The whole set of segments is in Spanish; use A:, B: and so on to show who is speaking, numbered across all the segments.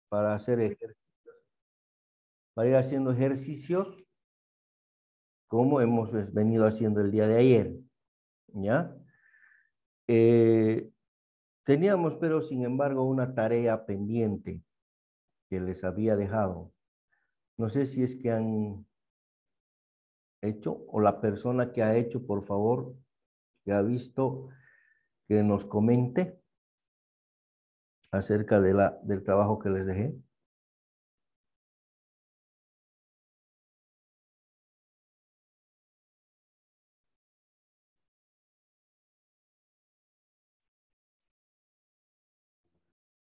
A: para hacer para ir haciendo ejercicios como hemos venido haciendo el día de ayer, ¿ya? Eh, Teníamos, pero sin embargo, una tarea pendiente que les había dejado. No sé si es que han hecho o la persona que ha hecho, por favor, que ha visto, que nos comente acerca de del trabajo que les dejé.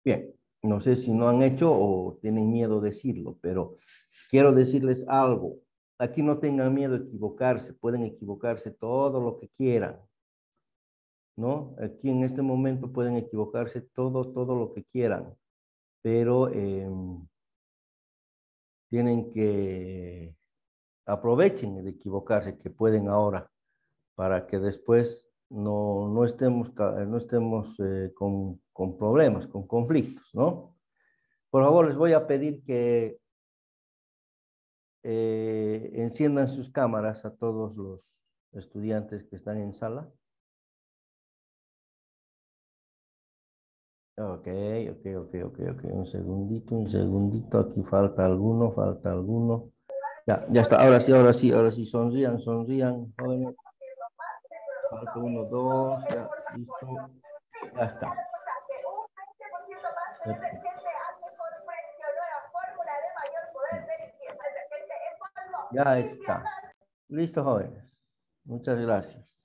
A: Bien, no sé si no han hecho o tienen miedo de decirlo, pero quiero decirles algo. Aquí no tengan miedo de equivocarse, pueden equivocarse todo lo que quieran, ¿no? Aquí en este momento pueden equivocarse todo lo que quieran, pero tienen que aprovechen de equivocarse que pueden ahora para que después no estemos con problemas, con conflictos, ¿no? Por favor, les voy a pedir que enciendan sus cámaras a todos los estudiantes que están en sala. Ok, ok. Un segundito. Aquí falta alguno. Ya está. Ahora sí. Sonrían, jóvenes. Falta uno, dos, ya, listo. Ya está. Perfecto. Ya está. Listo, jóvenes. Muchas gracias.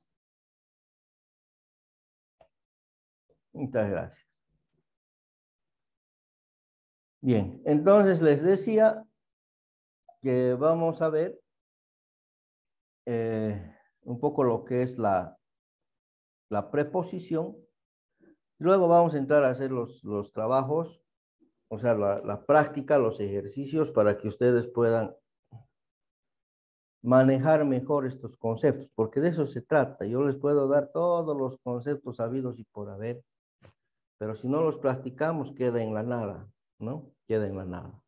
A: Muchas gracias. Bien, entonces les decía que vamos a ver un poco lo que es la preposición. Luego vamos a entrar a hacer los trabajos, o sea, la práctica, los ejercicios para que ustedes puedan manejar mejor estos conceptos, porque de eso se trata. Yo les puedo dar todos los conceptos habidos y por haber, pero si no los practicamos, queda en la nada, ¿no? Queda en la nada.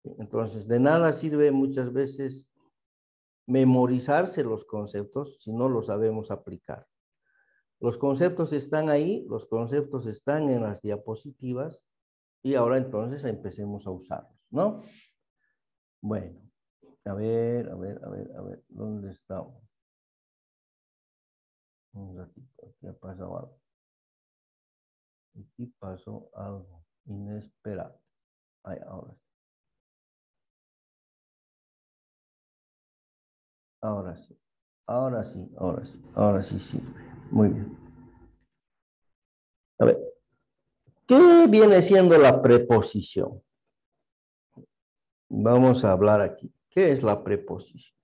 A: Entonces, de nada sirve muchas veces memorizarse los conceptos si no los sabemos aplicar. Los conceptos están ahí, los conceptos están en las diapositivas y ahora entonces empecemos a usarlos, ¿no? Bueno, a ver, ¿dónde estamos? Un ratito, aquí ha pasado algo. Aquí pasó algo inesperado. Ay, ahora sí. Ahora sí. Ahora sí sirve. Muy bien. A ver, ¿qué viene siendo la preposición? Vamos a hablar aquí. ¿Qué es la preposición?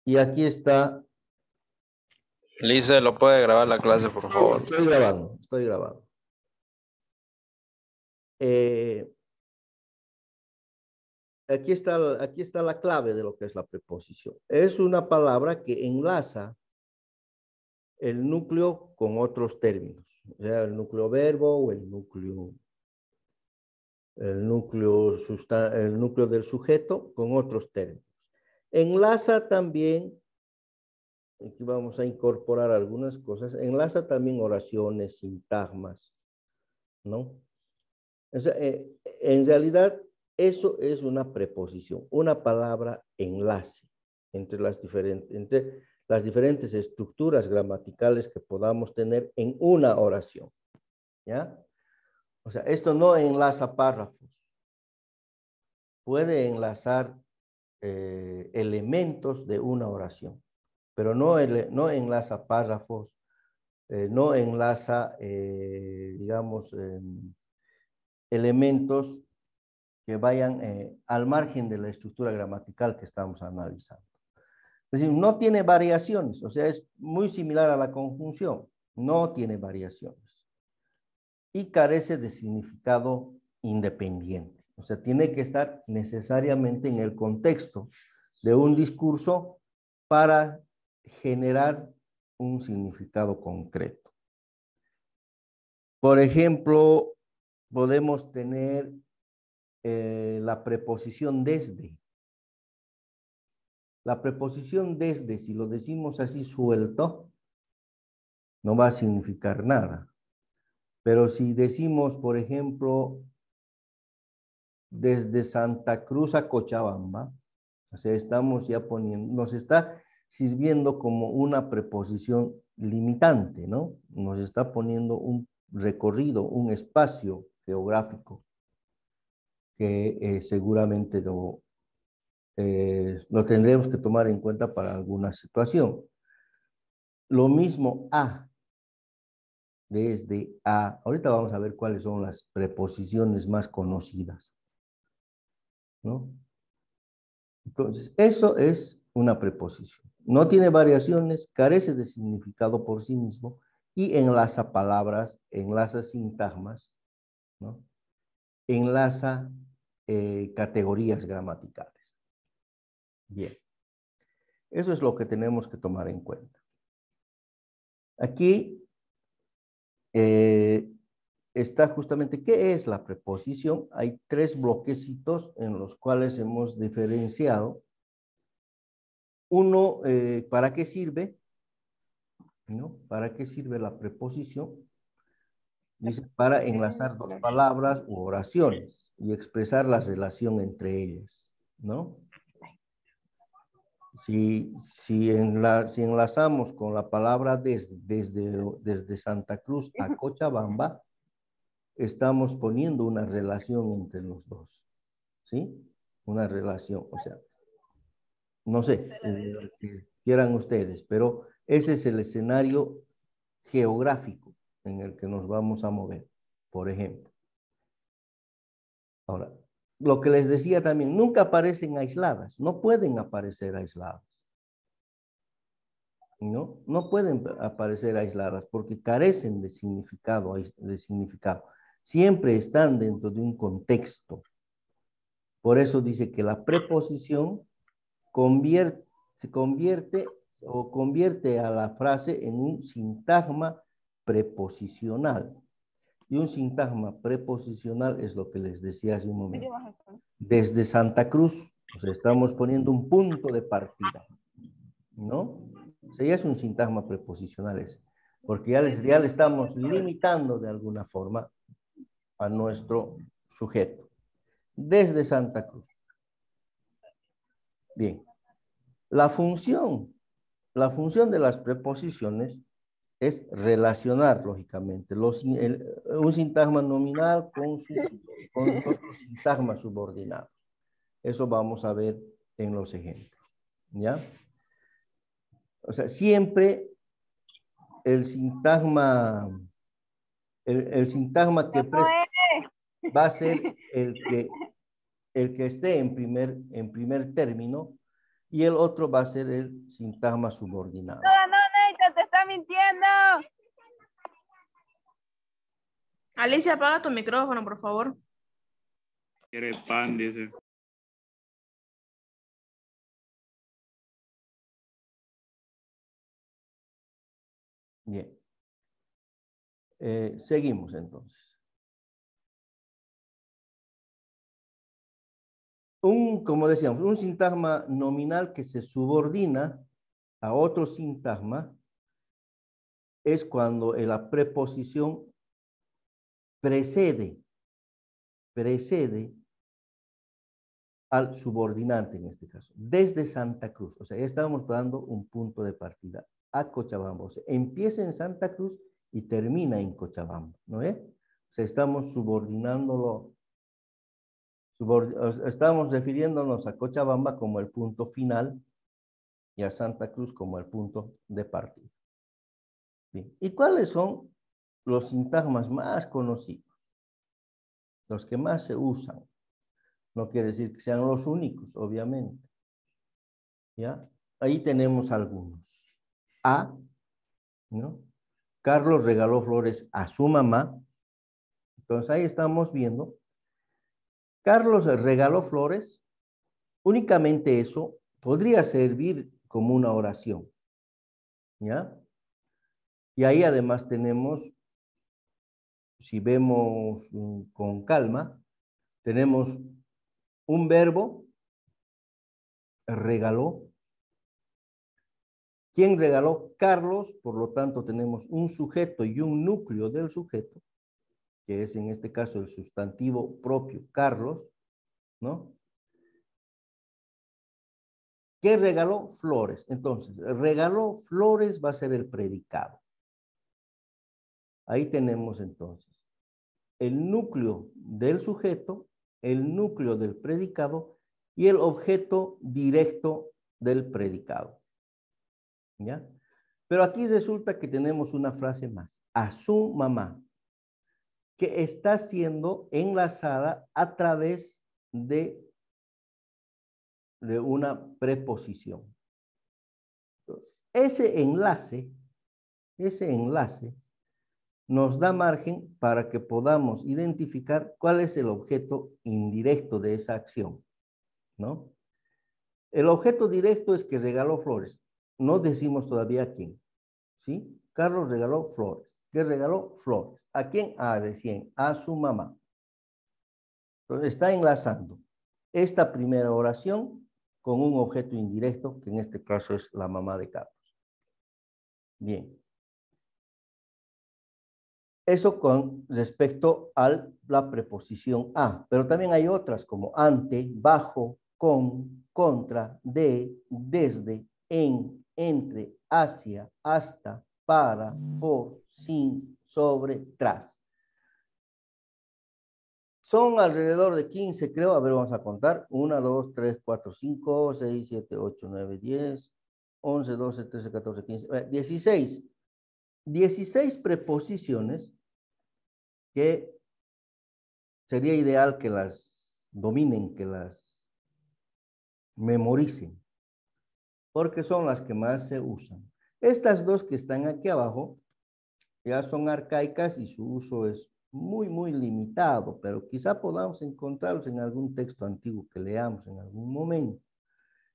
A: Y aquí está.
B: Lice, ¿lo puede grabar la clase, por favor?
A: Estoy grabando. Eh, aquí está la clave de lo que es la preposición. Es una palabra que enlaza el núcleo con otros términos, o sea, el núcleo verbo o el núcleo del sujeto con otros términos. Enlaza también, aquí vamos a incorporar algunas cosas, enlaza también oraciones, sintagmas, ¿no? O sea, en realidad, eso es una preposición, una palabra enlace entre las diferentes estructuras gramaticales que podamos tener en una oración, ¿ya? O sea, esto no enlaza párrafos, puede enlazar elementos de una oración, pero no enlaza párrafos, no enlaza, digamos, elementos que vayan al margen de la estructura gramatical que estamos analizando. Es decir, no tiene variaciones, o sea, es muy similar a la conjunción, no tiene variaciones y carece de significado independiente. O sea, tiene que estar necesariamente en el contexto de un discurso para generar un significado concreto. Por ejemplo, podemos tener la preposición desde. La preposición desde, si lo decimos así suelto, no va a significar nada. Pero si decimos, por ejemplo, desde Santa Cruz a Cochabamba, o sea, estamos ya poniendo, nos está sirviendo como una preposición limitante, ¿no? Nos está poniendo un recorrido, un espacio geográfico que seguramente lo tendremos que tomar en cuenta para alguna situación. Lo mismo a, desde a. Ahorita vamos a ver cuáles son las preposiciones más conocidas, ¿no? Entonces, eso es una preposición. No tiene variaciones, carece de significado por sí mismo y enlaza palabras, enlaza sintagmas, ¿no? Enlaza categorías gramaticales. Bien. Eso es lo que tenemos que tomar en cuenta. Aquí está justamente, ¿qué es la preposición? Hay tres bloquecitos en los cuales hemos diferenciado. Uno, ¿para qué sirve? ¿No? ¿Para qué sirve la preposición? Dice, para enlazar dos palabras u oraciones y expresar la relación entre ellas, ¿no? Si enlazamos con la palabra desde Santa Cruz a Cochabamba, estamos poniendo una relación entre los dos, ¿sí? Una relación, o sea, no sé, que quieran ustedes, pero ese es el escenario geográfico en el que nos vamos a mover, por ejemplo. Ahora, lo que les decía también, nunca aparecen aisladas, no pueden aparecer aisladas. ¿No? No pueden aparecer aisladas porque carecen de significado, Siempre están dentro de un contexto. Por eso dice que la preposición convierte a la frase en un sintagma preposicional. Y un sintagma preposicional es lo que les decía hace un momento. Desde Santa Cruz, o sea, estamos poniendo un punto de partida, ¿no? O sea, ya es un sintagma preposicional ese, porque ya le estamos limitando de alguna forma a nuestro sujeto. Desde Santa Cruz. Bien. La función de las preposiciones es relacionar, lógicamente, un sintagma nominal con otros sintagmas subordinados. Eso vamos a ver en los ejemplos, ¿ya? O sea, siempre el sintagma que va a ser el que esté en primer término y el otro va a ser el sintagma subordinado.
C: No, Neita, te está mintiendo.
D: Alicia, apaga tu micrófono, por favor.
E: Quiere pan, dice.
A: Bien. Seguimos entonces. Como decíamos, un sintagma nominal que se subordina a otro sintagma es cuando la preposición precede al subordinante en este caso, desde Santa Cruz. O sea, ya estamos dando un punto de partida a Cochabamba. O sea, empieza en Santa Cruz y termina en Cochabamba, ¿no es? O sea, estamos subordinándolo, estamos refiriéndonos a Cochabamba como el punto final y a Santa Cruz como el punto de partida. Bien. ¿Y cuáles son los sintagmas más conocidos? Los que más se usan. No quiere decir que sean los únicos, obviamente. ¿Ya? Ahí tenemos algunos. A, ¿no? Carlos regaló flores a su mamá. Entonces ahí estamos viendo. Carlos regaló flores. Únicamente eso podría servir como una oración. ¿Ya? Y ahí además tenemos, si vemos con calma, Tenemos un verbo, regaló. ¿Quién regaló? Carlos, por lo tanto tenemos un sujeto y un núcleo del sujeto, que es en este caso el sustantivo propio, Carlos, ¿no? ¿Qué regaló? Flores. Entonces, regaló flores va a ser el predicado. Ahí tenemos entonces el núcleo del sujeto, el núcleo del predicado y el objeto directo del predicado. ¿Ya? Pero aquí resulta que tenemos una frase más. A su mamá, que está siendo enlazada a través de una preposición. Entonces, ese enlace nos da margen para que podamos identificar cuál es el objeto indirecto de esa acción, ¿no? El objeto directo es que regaló flores. No decimos todavía quién, ¿sí? Carlos regaló flores. ¿Qué regaló? Flores. ¿A quién? A recién, a su mamá. Entonces está enlazando esta primera oración con un objeto indirecto, que en este caso es la mamá de Carlos. Bien. Eso con respecto a la preposición a, pero también hay otras como ante, bajo, con, contra, de, desde, en, entre, hacia, hasta, para, por, sin, sobre, tras. Son alrededor de 15, creo. A ver, vamos a contar. 1, 2, 3, 4, 5, 6, 7, 8, 9, 10, 11, 12, 13, 14, 15, 16. 16 preposiciones que sería ideal que las dominen, que las memoricen, porque son las que más se usan. Estas dos que están aquí abajo ya son arcaicas y su uso es muy limitado, pero quizá podamos encontrarlos en algún texto antiguo que leamos en algún momento.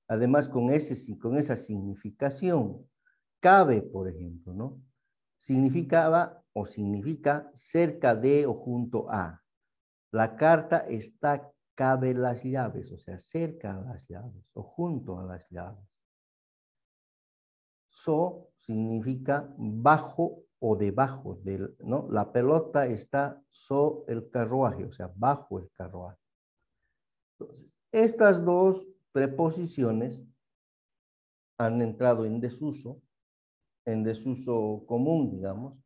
A: Además, con esa significación, cabe, por ejemplo, ¿no? Significaba o significa cerca de o junto a. La carta está cabe las llaves, o sea, cerca a las llaves o junto a las llaves. So significa bajo o debajo del, ¿no? La pelota está so el carruaje, o sea, bajo el carruaje. Entonces, estas dos preposiciones han entrado en desuso común, digamos,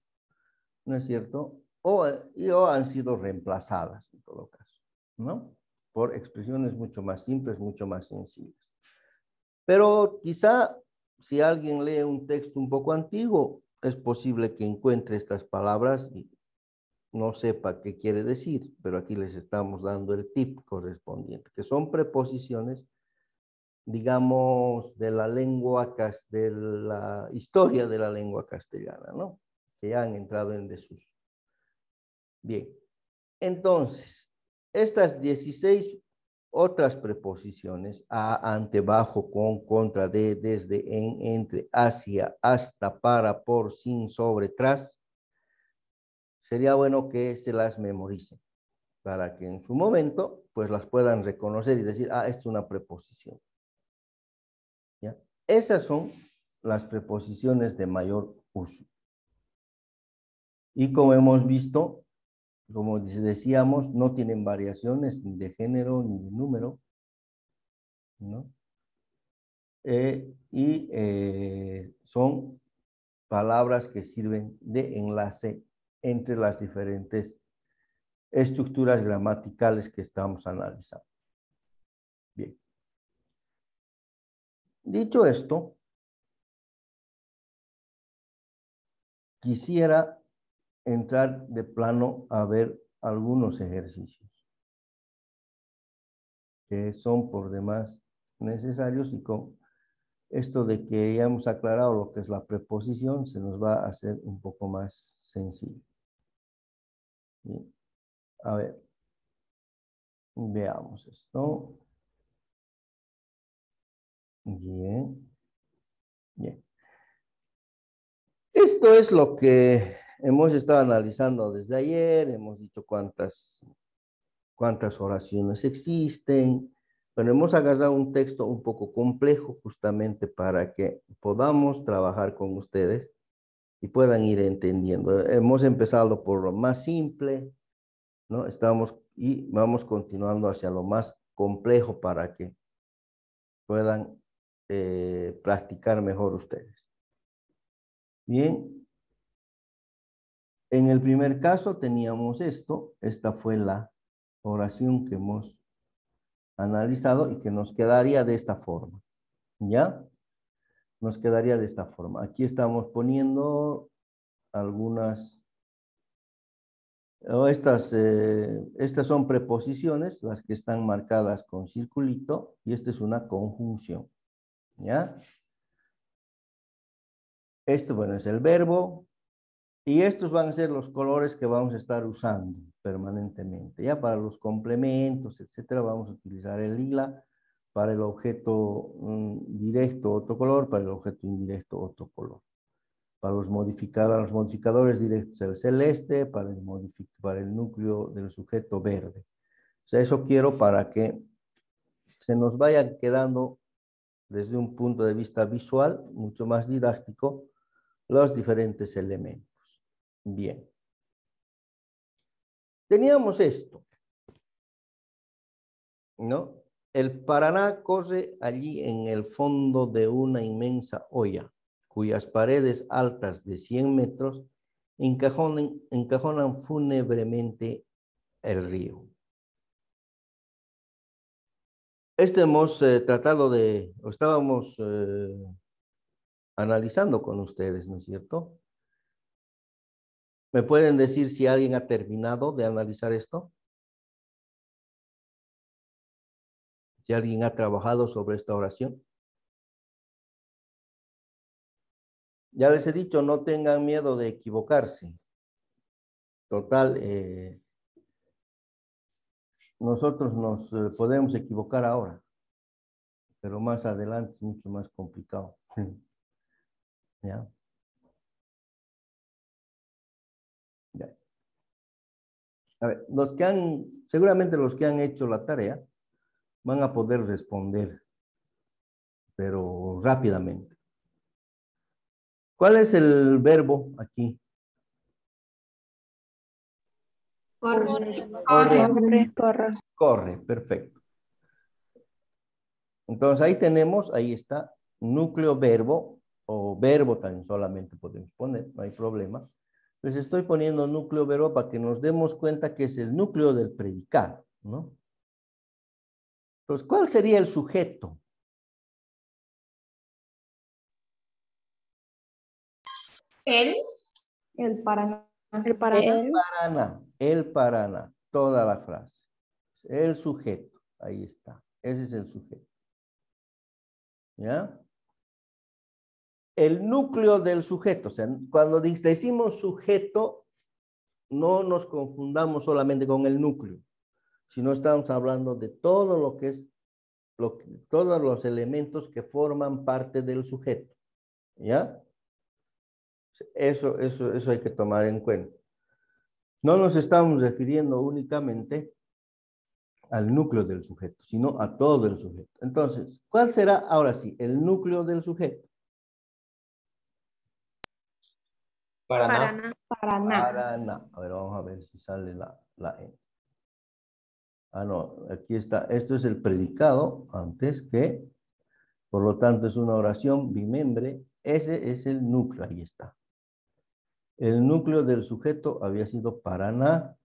A: ¿no es cierto? O han sido reemplazadas en todo caso, ¿no? Por expresiones mucho más simples, mucho más sencillas. Pero quizá si alguien lee un texto un poco antiguo, es posible que encuentre estas palabras y no sepa qué quiere decir, pero aquí les estamos dando el tip correspondiente, que son preposiciones, digamos, de la historia de la lengua castellana, ¿no? Que ya han entrado en desuso. Bien, entonces, estas 16 otras preposiciones, a, ante, bajo, con, contra, de, desde, en, entre, hacia, hasta, para, por, sin, sobre, tras, sería bueno que se las memoricen para que en su momento pues las puedan reconocer y decir, ah, esto es una preposición. ¿Ya? Esas son las preposiciones de mayor uso. Y como hemos visto, como decíamos, no tienen variaciones ni de género ni de número, ¿no? Son palabras que sirven de enlace entre las diferentes estructuras gramaticales que estamos analizando. Bien. Dicho esto, quisiera entrar de plano a ver algunos ejercicios que son por demás necesarios y con esto de que ya hemos aclarado lo que es la preposición, se nos va a hacer un poco más sencillo. Bien. A ver, veamos esto. Bien. Bien. Esto es lo que hemos estado analizando desde ayer, hemos dicho cuántas cuántas oraciones existen. Pero hemos agarrado un texto un poco complejo justamente para que podamos trabajar con ustedes y puedan ir entendiendo. Hemos empezado por lo más simple, ¿no? Y vamos continuando hacia lo más complejo para que puedan practicar mejor ustedes. Bien. En el primer caso teníamos esto. Esta fue la oración que hemos analizado y que nos quedaría de esta forma. ¿Ya? Nos quedaría de esta forma. Aquí estamos poniendo algunas, estas son preposiciones, las que están marcadas con circulito, y esta es una conjunción. ¿Ya? Esto, bueno, es el verbo, y estos van a ser los colores que vamos a estar usando permanentemente. Ya para los complementos, etcétera, vamos a utilizar el lila. Para el objeto directo, otro color. Para el objeto indirecto, otro color. Para los modificadores directos, el celeste. Para el núcleo del sujeto, verde. O sea, eso quiero para que se nos vaya quedando desde un punto de vista visual, mucho más didáctico, los diferentes elementos. Bien. Teníamos esto, ¿no? El Paraná corre allí en el fondo de una inmensa olla, cuyas paredes altas de 100 metros encajonan fúnebremente el río. Hemos tratado de, o estábamos analizando con ustedes, ¿no es cierto? ¿Me pueden decir si alguien ha terminado de analizar esto? Si alguien ha trabajado sobre esta oración. Ya les he dicho, no tengan miedo de equivocarse. Total, nosotros nos podemos equivocar ahora, pero más adelante es mucho más complicado. ¿Ya? Ya. A ver, seguramente los que han hecho la tarea van a poder responder, pero rápidamente. ¿Cuál es el verbo aquí? Corre, perfecto. Entonces ahí está, núcleo verbo, o verbo también solamente podemos poner, no hay problema. Les estoy poniendo núcleo verbo para que nos demos cuenta que es el núcleo del predicado, ¿no? Entonces, ¿cuál sería el sujeto?
D: El
F: Paraná.
A: El Paraná, toda la frase. El sujeto, ahí está, ese es el sujeto. ¿Ya? El núcleo del sujeto, o sea, cuando decimos sujeto, no nos confundamos solamente con el núcleo, sino estamos hablando de todo lo que es, todos los elementos que forman parte del sujeto. ¿Ya? Eso hay que tomar en cuenta. No nos estamos refiriendo únicamente al núcleo del sujeto, sino a todo el sujeto. Entonces, ¿cuál será ahora sí el núcleo del sujeto?
D: Paraná.
A: Paraná. A ver, vamos a ver si sale la N. Ah, no, aquí está. Esto es el predicado antes que, por lo tanto, es una oración bimembre. Ese es el núcleo, ahí está. El núcleo del sujeto había sido Paraná.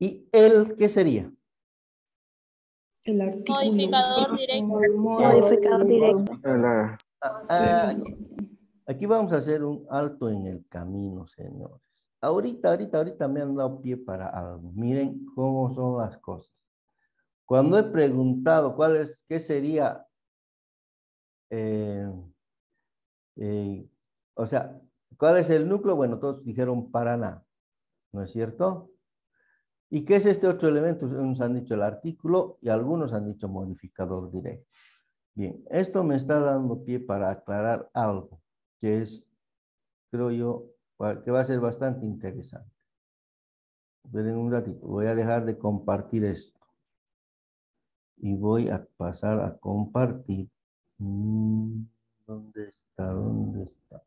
A: ¿Y él qué sería?
F: El artículo.
C: Modificador directo.
F: Modificador directo.
A: Aquí vamos a hacer un alto en el camino, señores. Ahorita me han dado pie para algo. Miren cómo son las cosas. Cuando he preguntado qué sería, o sea, ¿cuál es el núcleo? Bueno, todos dijeron Paraná, ¿no es cierto? ¿Y qué es este otro elemento? Unos han dicho el artículo y algunos han dicho modificador directo. Bien, esto me está dando pie para aclarar algo que es, creo yo, que va a ser bastante interesante. Esperen un ratito, voy a dejar de compartir esto. Y voy a pasar a compartir. ¿Dónde está? ¿Dónde está?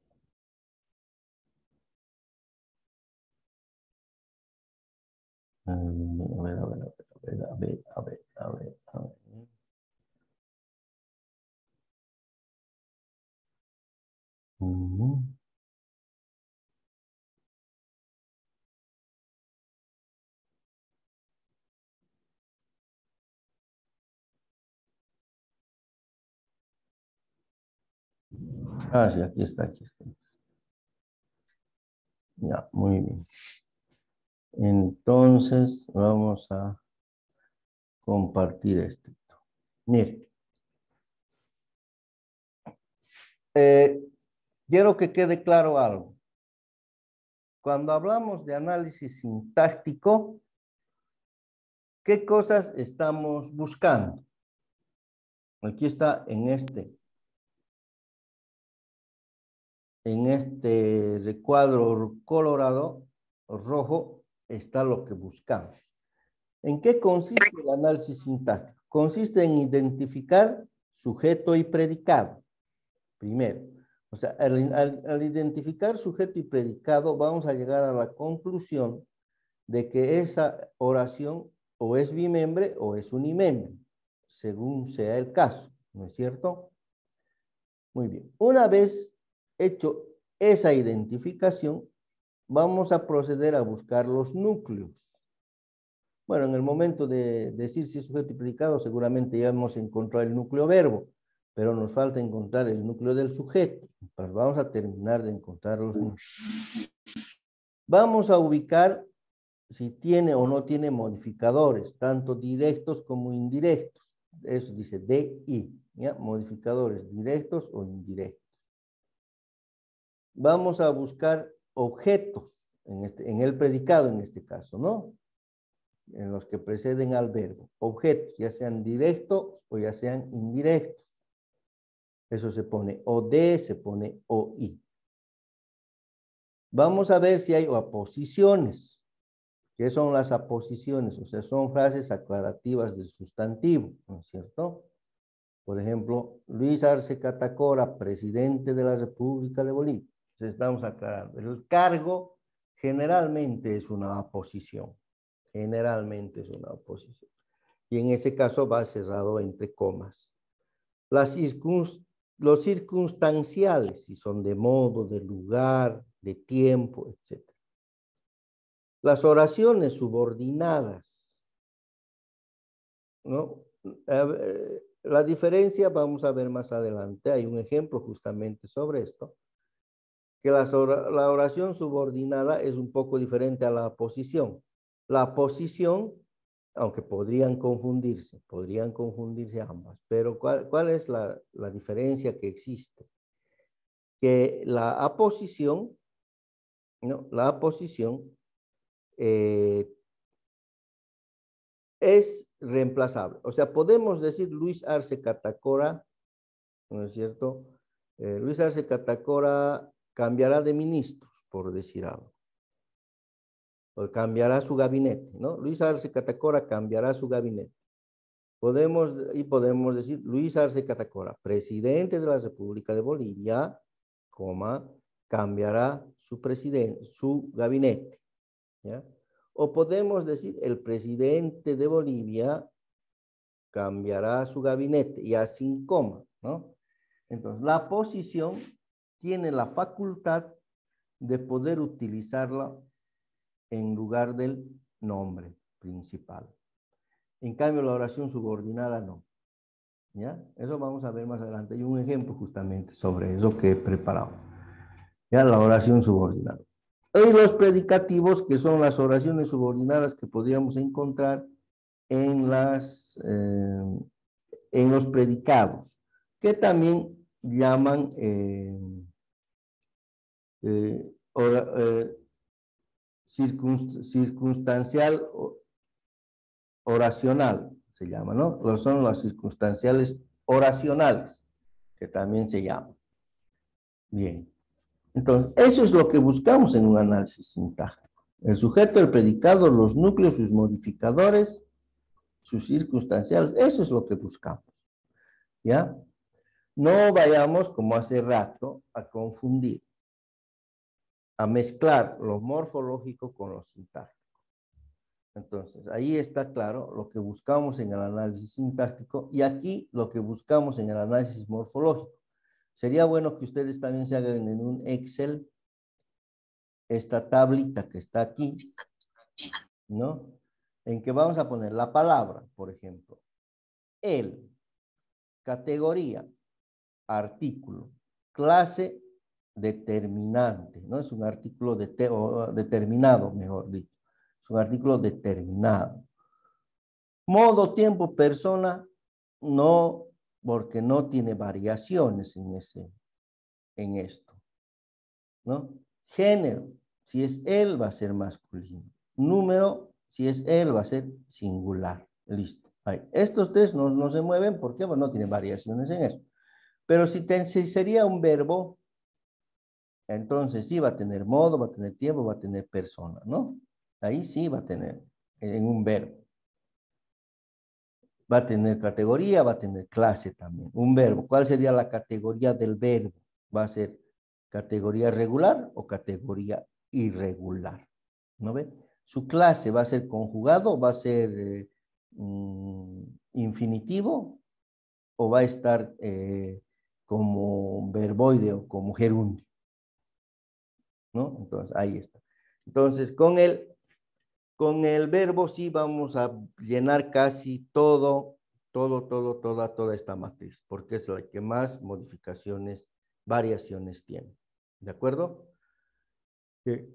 A: A ver, a ver, a ver, a ver, a ver, a ver, a ver. Ujú. Ah, sí, aquí está, aquí está. Ya, muy bien. Entonces, vamos a compartir esto. Mire, quiero que quede claro algo. Cuando hablamos de análisis sintáctico, ¿qué cosas estamos buscando? Aquí está en este recuadro colorado, rojo, está lo que buscamos. ¿En qué consiste el análisis sintáctico? Consiste en identificar sujeto y predicado. Primero, o sea, al identificar sujeto y predicado, vamos a llegar a la conclusión de que esa oración o es bimembre o es unimembre, según sea el caso, ¿no es cierto? Muy bien. Una vez hecho esa identificación, vamos a proceder a buscar los núcleos. Bueno, en el momento de decir si es sujeto y predicado, seguramente ya hemos encontrado el núcleo verbo, pero nos falta encontrar el núcleo del sujeto. Pues vamos a terminar de encontrar los núcleos. Vamos a ubicar si tiene o no tiene modificadores, tanto directos como indirectos. Eso dice DI, ¿ya? Modificadores directos o indirectos. Vamos a buscar objetos en el predicado en este caso, ¿no? En los que preceden al verbo. Objetos, ya sean directos o ya sean indirectos. Eso se pone OD, se pone OI. Vamos a ver si hay aposiciones. ¿Qué son las aposiciones? O sea, son frases aclarativas del sustantivo, ¿no es cierto? Por ejemplo, Luis Arce Catacora, presidente de la República de Bolivia. Entonces estamos aclarando. El cargo generalmente es una aposición. Generalmente es una oposición. Y en ese caso va cerrado entre comas. Los circunstanciales, si son de modo, de lugar, de tiempo, etc. Las oraciones subordinadas, ¿no? La diferencia vamos a ver más adelante. Hay un ejemplo justamente sobre esto. Que la oración subordinada es un poco diferente a la posición. La posición, aunque podrían confundirse ambas, pero ¿cuál es la diferencia que existe? Que la aposición, ¿no? La aposición es reemplazable. O sea, podemos decir Luis Arce Catacora, ¿no es cierto? Luis Arce Catacora cambiará de ministros, por decir algo. O cambiará su gabinete, ¿no? Luis Arce Catacora cambiará su gabinete. Podemos decir Luis Arce Catacora, presidente de la República de Bolivia, cambiará su gabinete, ¿ya? O podemos decir el presidente de Bolivia cambiará su gabinete y así coma, ¿no? Entonces, la posición tiene la facultad de poder utilizarla en lugar del nombre principal. En cambio, la oración subordinada no. ¿Ya? Eso vamos a ver más adelante. Hay un ejemplo justamente sobre eso que he preparado. Ya, la oración subordinada. Y los predicativos, que son las oraciones subordinadas que podríamos encontrar en los predicados, que también llaman circunstancial oracional, se llama, ¿no? Son las circunstanciales oracionales, que también se llaman. Bien. Entonces, eso es lo que buscamos en un análisis sintáctico. El sujeto, el predicado, los núcleos, sus modificadores, sus circunstanciales. Eso es lo que buscamos. ¿Ya? No vayamos, como hace rato, a confundir, a mezclar lo morfológico con lo sintáctico. Entonces, ahí está claro lo que buscamos en el análisis sintáctico y aquí lo que buscamos en el análisis morfológico. Sería bueno que ustedes también se hagan en un Excel esta tablita que está aquí, ¿no? En que vamos a poner la palabra, por ejemplo, el, categoría, artículo, clase, determinante, ¿no? Es un artículo determinado, mejor dicho. Es un artículo determinado. Modo, tiempo, persona, no, porque no tiene variaciones en esto, ¿no? Género, si es él, va a ser masculino. Número, si es él, va a ser singular. Listo. Ahí. Estos tres no se mueven porque bueno, no tienen variaciones en eso. Pero si sería un verbo, entonces sí va a tener modo, va a tener tiempo, va a tener persona, ¿no? Ahí sí va a tener en un verbo. Va a tener categoría, va a tener clase también. Un verbo. ¿Cuál sería la categoría del verbo? Va a ser categoría regular o categoría irregular. ¿No ve? Su clase va a ser conjugado, va a ser infinitivo o va a estar como verboide o como gerundio. ¿No? Entonces, ahí está. Entonces, con el verbo sí vamos a llenar casi toda esta matriz, porque es la que más modificaciones, variaciones tiene. ¿De acuerdo? Sí.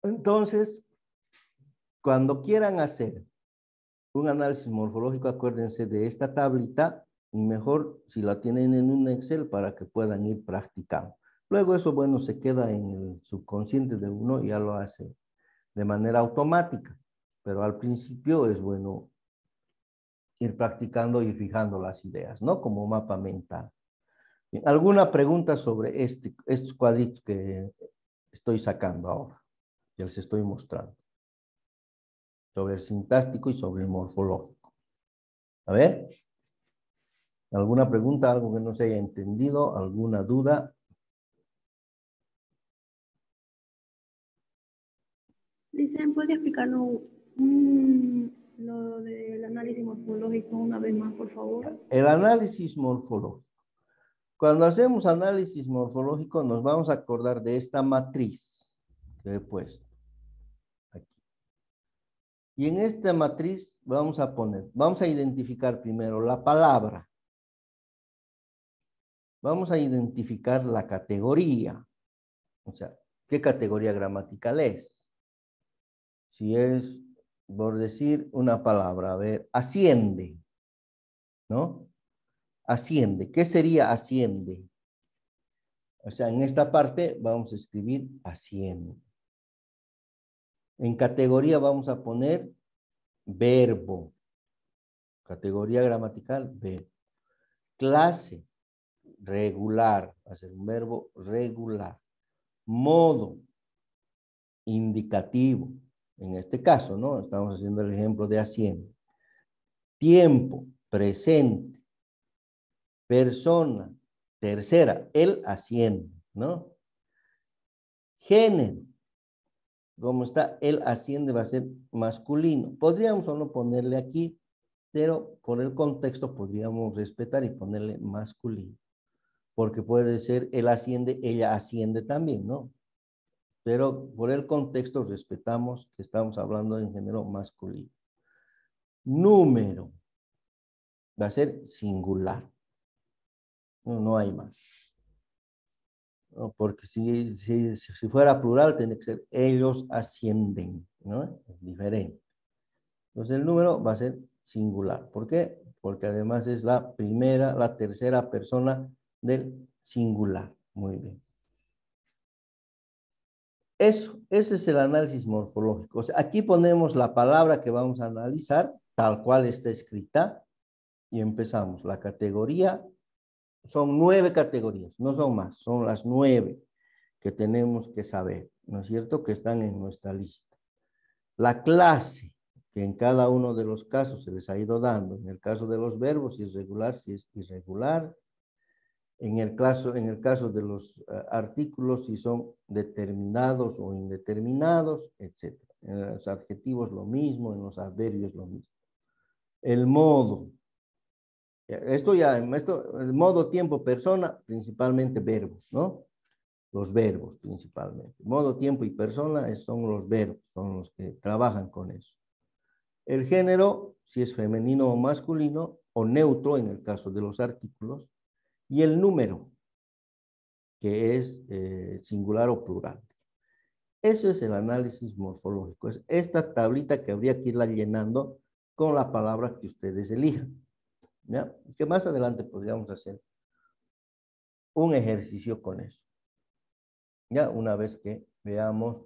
A: Entonces, cuando quieran hacer un análisis morfológico, acuérdense de esta tablita y mejor si la tienen en un Excel para que puedan ir practicando. Luego eso, bueno, se queda en el subconsciente de uno y ya lo hace de manera automática, pero al principio es bueno ir practicando y fijando las ideas, ¿no? Como mapa mental. Bien, ¿alguna pregunta sobre estos cuadritos que estoy sacando ahora? Que les estoy mostrando. Sobre el sintáctico y sobre el morfológico. A ver. ¿Alguna pregunta? ¿Algo que no se haya entendido? ¿Alguna duda?
F: Dicen, ¿puede explicarnos lo del análisis morfológico una vez más, por favor?
A: El análisis morfológico. Cuando hacemos análisis morfológico nos vamos a acordar de esta matriz que he puesto aquí. Y en esta matriz vamos a identificar primero la palabra. Vamos a identificar la categoría. O sea, ¿qué categoría gramatical es? Si es, por decir una palabra, a ver, asciende, ¿no? Asciende. ¿Qué sería asciende? O sea, en esta parte vamos a escribir asciende. En categoría vamos a poner verbo. Categoría gramatical, verbo. Clase, regular. Va a ser un verbo regular. Modo, indicativo. En este caso, ¿no? Estamos haciendo el ejemplo de asciende. Tiempo, presente. Persona, tercera, él asciende, ¿no? Género, como está, él asciende, va a ser masculino. Podríamos solo ponerle aquí, pero por el contexto podríamos respetar y ponerle masculino. Porque puede ser él asciende, ella asciende también, ¿no? Pero por el contexto respetamos que estamos hablando en género masculino. Número, va a ser singular. No hay más. ¿No? Porque si fuera plural, tiene que ser ellos ascienden, ¿no? Es diferente. Entonces el número va a ser singular. ¿Por qué? Porque además es la tercera persona del singular. Muy bien. Ese es el análisis morfológico. O sea, aquí ponemos la palabra que vamos a analizar, tal cual está escrita, y empezamos. La categoría, son 9 categorías, no son más, son las 9 que tenemos que saber. ¿no es cierto?, que están en nuestra lista. La clase, que en cada uno de los casos se les ha ido dando. En el caso de los verbos, si es regular, si es irregular. En el caso de los artículos, si son determinados o indeterminados, etc. En los adjetivos lo mismo, en los adverbios lo mismo. El modo. El modo, tiempo, persona, principalmente verbos, ¿no? Los verbos principalmente. Modo, tiempo y persona son los verbos, son los que trabajan con eso. El género, si es femenino o masculino, o neutro en el caso de los artículos. Y el número, que es singular o plural. Eso es el análisis morfológico. Es esta tablita que habría que irla llenando con la palabra que ustedes elijan. ¿Ya? Que más adelante podríamos hacer un ejercicio con eso. Ya, una vez que veamos,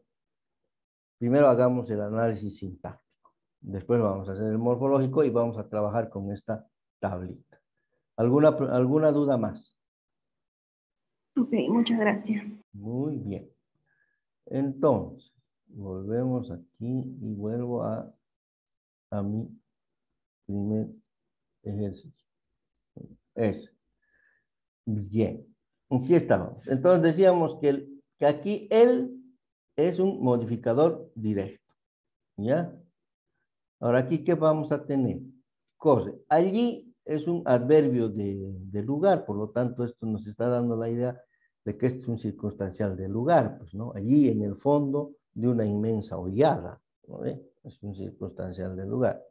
A: primero hagamos el análisis sintáctico. Después vamos a hacer el morfológico y vamos a trabajar con esta tablita. ¿Alguna duda más?
F: Ok, muchas gracias.
A: Muy bien. Entonces, volvemos aquí y vuelvo a mi primer ejercicio. Eso. Bien. Aquí estamos. Entonces decíamos que aquí él es un modificador directo. ¿Ya? Ahora aquí, ¿qué vamos a tener? Cose. Allí es un adverbio de lugar, por lo tanto esto nos está dando la idea de que este es un circunstancial de lugar, pues, ¿no? Allí en el fondo de una inmensa hollada, ¿no? Es un circunstancial de lugar.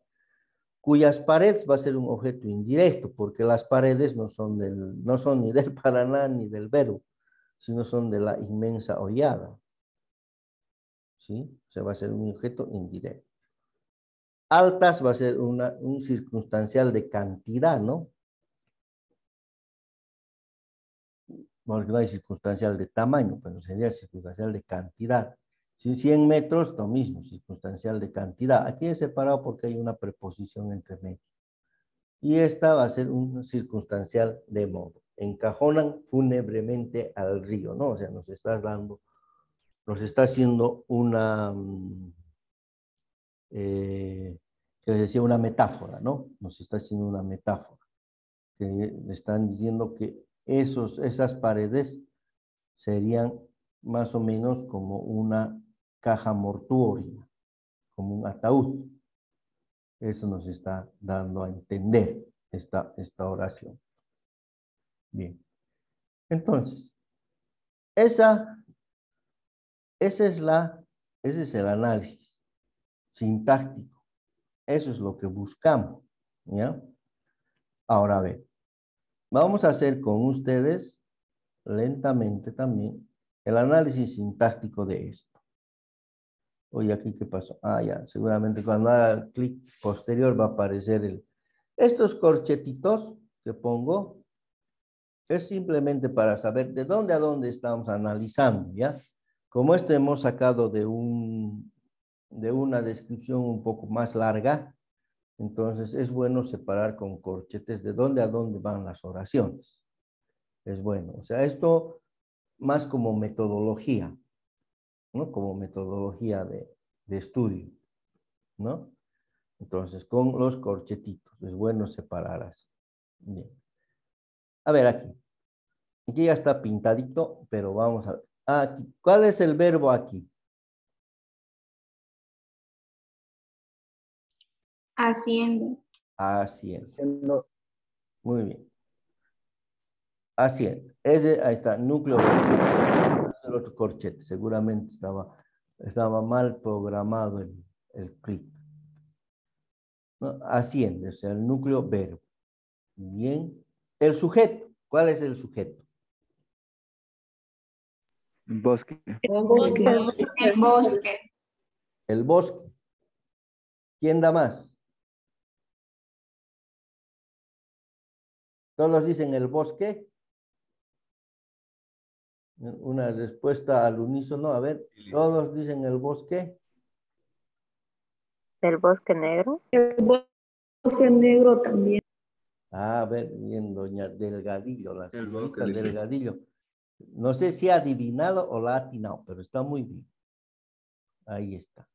A: Cuyas paredes va a ser un objeto indirecto, porque las paredes no son ni del Paraná ni del verbo, sino son de la inmensa hollada. ¿Sí? O sea, va a ser un objeto indirecto. Altas va a ser un circunstancial de cantidad, ¿no? Porque no hay circunstancial de tamaño, pero sería circunstancial de cantidad. Si 100 metros, lo mismo, circunstancial de cantidad. Aquí es separado porque hay una preposición entre medio. Y esta va a ser un circunstancial de modo. Encajonan fúnebremente al río, ¿no? O sea, nos está haciendo una, que les decía, una metáfora, ¿no? Nos está haciendo una metáfora. Que le están diciendo que esas paredes serían más o menos como una caja mortuoria, como un ataúd. Eso nos está dando a entender esta oración. Bien. Entonces, ese es el análisis sintáctico. Eso es lo que buscamos, ¿ya? Ahora, a ver, vamos a hacer con ustedes lentamente también el análisis sintáctico de esto. Oye, aquí, ¿qué pasó? Ah, ya, seguramente cuando haga clic posterior va a aparecer estos corchetitos que pongo. Es simplemente para saber de dónde a dónde estamos analizando, ¿ya? Como esto hemos sacado de una descripción un poco más larga, entonces es bueno separar con corchetes de dónde a dónde van las oraciones. Es bueno. O sea, esto más como metodología, ¿no? Como metodología de estudio, ¿no? Entonces, con los corchetitos, es bueno separar así. Bien. A ver, aquí. Aquí ya está pintadito, pero vamos a ver. Aquí. ¿Cuál es el verbo aquí?
D: Haciendo.
A: Haciendo. Muy bien. Haciendo. Ahí está, núcleo. El otro corchete. Seguramente estaba mal programado el clic. ¿No? Haciendo, o sea, el núcleo verbo. Bien. El sujeto. ¿Cuál es el sujeto?
E: Bosque.
D: El bosque.
A: El bosque. ¿Quién da más? ¿Todos dicen el bosque? Una respuesta al unísono. A ver, ¿todos dicen el bosque?
G: ¿El bosque negro?
F: El bosque negro también.
A: A ver, bien, doña Delgadillo, la
H: El
A: señorita
H: bosque, dice.
A: Delgadillo. No sé si ha adivinado o la ha atinado, pero está muy bien. Ahí está.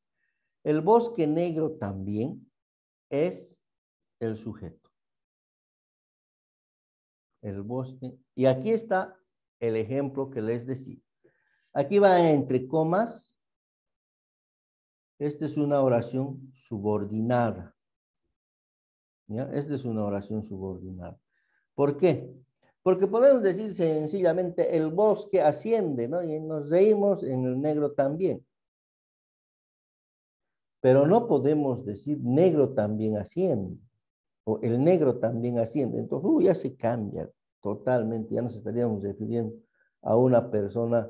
A: El bosque negro también es el sujeto. El bosque. Y aquí está el ejemplo que les decía. Aquí va entre comas. Esta es una oración subordinada. ¿Ya? Esta es una oración subordinada. ¿Por qué? Porque podemos decir sencillamente el bosque asciende, ¿no? Y nos reímos en el negro también. Pero no podemos decir negro también asciende. O el negro también asciende. Entonces, ya se cambia totalmente. Ya nos estaríamos refiriendo a una persona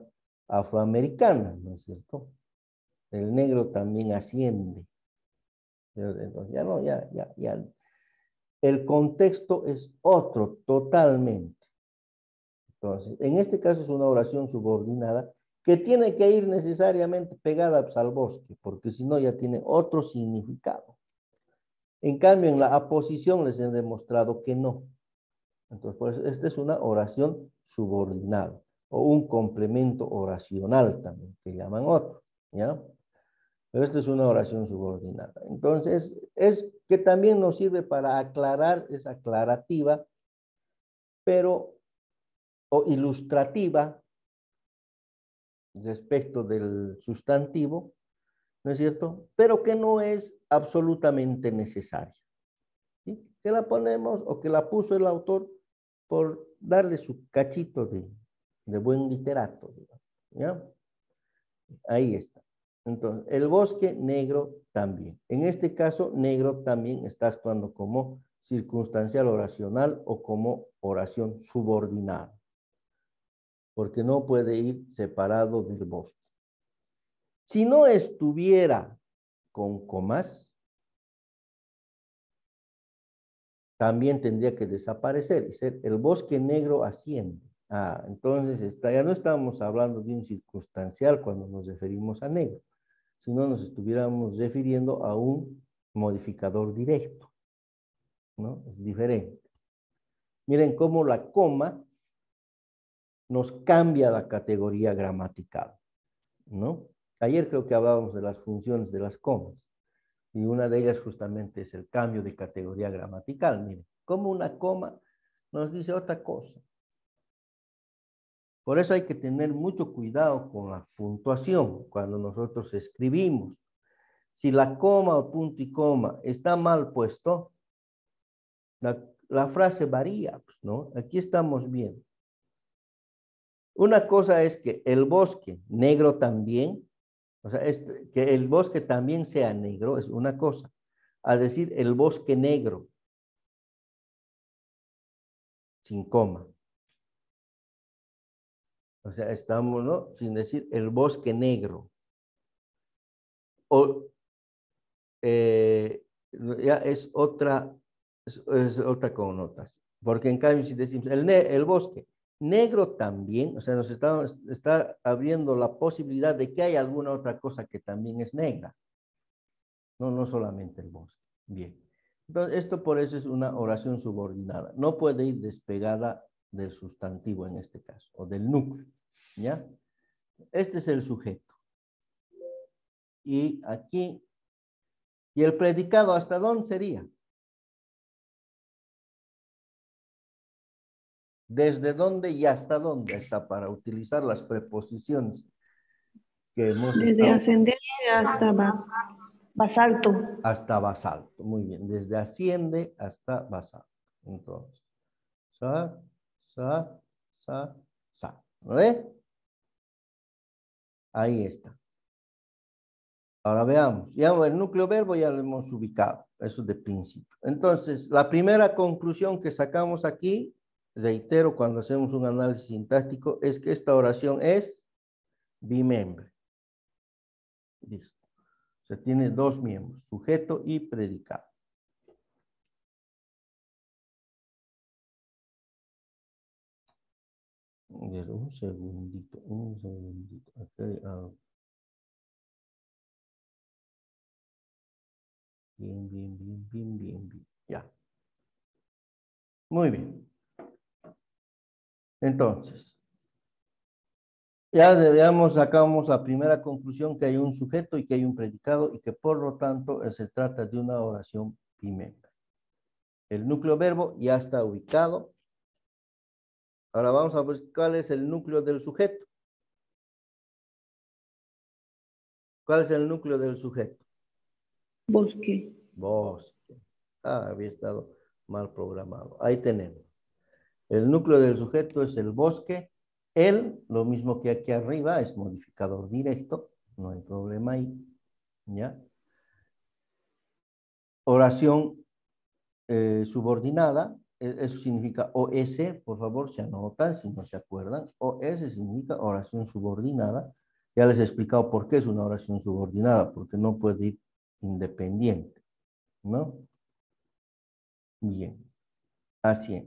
A: afroamericana, ¿no es cierto? El negro también asciende. Entonces, ya no, ya. El contexto es otro totalmente. Entonces, en este caso es una oración subordinada que tiene que ir necesariamente pegada al bosque, porque si no ya tiene otro significado. En cambio, en la aposición les he demostrado que no. Entonces, por eso, esta es una oración subordinada o un complemento oracional también, que llaman otros, ¿ya? Pero esta es una oración subordinada. Entonces, es que también nos sirve para aclarar, es aclarativa, pero, o ilustrativa, respecto del sustantivo, ¿no es cierto? Pero que no es absolutamente necesaria. ¿Sí? Que la ponemos o que la puso el autor por darle su cachito de buen literato, ¿ya? Ahí está. Entonces, el bosque negro también. En este caso, negro también está actuando como circunstancial oracional o como oración subordinada, porque no puede ir separado del bosque. Si no estuviera con comas, también tendría que desaparecer y ser el bosque negro asciende. Entonces ya no estamos hablando de un circunstancial cuando nos referimos a negro, sino nos estuviéramos refiriendo a un modificador directo, ¿no? Es diferente. Miren cómo la coma nos cambia la categoría gramatical, ¿no? Ayer creo que hablábamos de las funciones de las comas. Y una de ellas justamente es el cambio de categoría gramatical. Miren, como una coma nos dice otra cosa. Por eso hay que tener mucho cuidado con la puntuación cuando nosotros escribimos. Si la coma o punto y coma está mal puesto, la frase varía, ¿no? Aquí estamos bien. Una cosa es que el bosque negro también, o sea, que el bosque también sea negro es una cosa. A decir el bosque negro, sin coma. O sea, estamos, ¿no? Sin decir el bosque negro. O ya es otra connotación. Porque en cambio, si decimos el bosque negro también, o sea, nos está abriendo la posibilidad de que hay alguna otra cosa que también es negra. No solamente el bosque. Bien. Entonces, esto por eso es una oración subordinada. No puede ir despegada del sustantivo en este caso, o del núcleo. ¿Ya? Este es el sujeto. Y aquí, ¿y el predicado hasta dónde sería? ¿Desde dónde y hasta dónde está para utilizar las preposiciones que hemos
F: Desde
A: estado?
F: ascendente hasta basalto.
A: Hasta basalto. Muy bien. Desde asciende hasta basalto. Entonces, sa. ¿No ve? Ahí está. Ahora veamos. Ya el núcleo verbo ya lo hemos ubicado. Eso de principio. Entonces, la primera conclusión que sacamos aquí, reitero, cuando hacemos un análisis sintáctico, es que esta oración es bimembre. Listo. O sea, tiene dos miembros, sujeto y predicado. Un segundito. Okay, Bien. Ya. Muy bien. Entonces, Ya digamos, sacamos la primera conclusión que hay un sujeto y que hay un predicado y que por lo tanto se trata de una oración pimenta. El núcleo verbo ya está ubicado. Ahora vamos a ver cuál es el núcleo del sujeto. ¿Cuál es el núcleo del sujeto?
F: Bosque.
A: Bosque. Ah, había estado mal programado. Ahí tenemos. El núcleo del sujeto es el bosque. Él, lo mismo que aquí arriba, es modificador directo. No hay problema ahí. ¿Ya? Oración subordinada. Eso significa OS. Por favor, se anotan si no se acuerdan. OS significa oración subordinada. Ya les he explicado por qué es una oración subordinada. Porque no puede ir independiente. ¿No? Bien. Así es.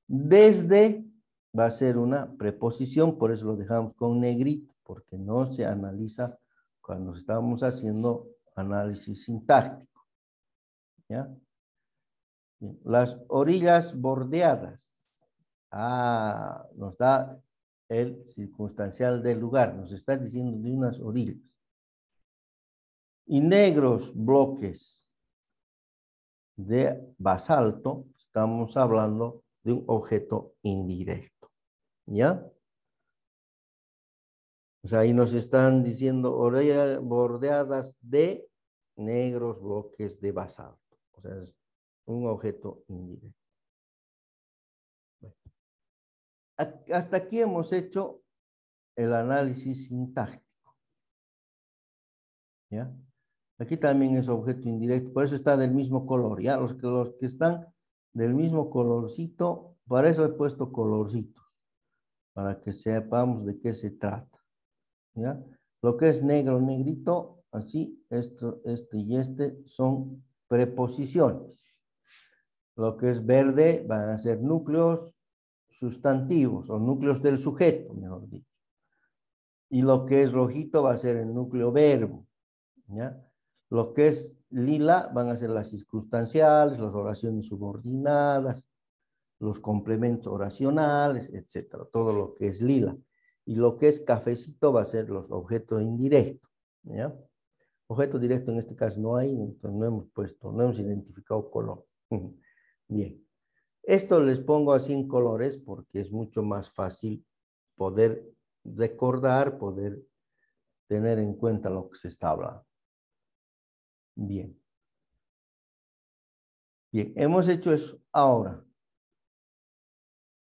A: Desde va a ser una preposición, por eso lo dejamos con negrito, porque no se analiza cuando estamos haciendo análisis sintáctico. ¿Ya? Bien. Las orillas bordeadas. Ah, nos da el circunstancial del lugar, nos está diciendo de unas orillas. Y negros bloques de basalto, estamos hablando de un objeto indirecto. ¿Ya? O sea, ahí nos están diciendo orillas bordeadas de negros bloques de basalto. O sea, es un objeto indirecto. Bueno. Hasta aquí hemos hecho el análisis sintáctico. ¿Ya? Aquí también es objeto indirecto, por eso está del mismo color. ¿Ya? Los que están del mismo colorcito, para eso he puesto colorcitos, para que sepamos de qué se trata. ¿Ya? Lo que es negro, negrito, así, esto, este y este son preposiciones. Lo que es verde van a ser núcleos sustantivos o núcleos del sujeto, mejor dicho. Y lo que es rojito va a ser el núcleo verbo. ¿Ya? Lo que es lila van a ser las circunstanciales, las oraciones subordinadas, los complementos oracionales, etcétera. Todo lo que es lila. Y lo que es cafecito va a ser los objetos indirectos. ¿Ya? Objeto directo en este caso no hay, entonces no hemos puesto, no hemos identificado color. Bien. Esto les pongo así en colores porque es mucho más fácil poder recordar, poder tener en cuenta lo que se está hablando. Bien. Bien, hemos hecho eso. Ahora,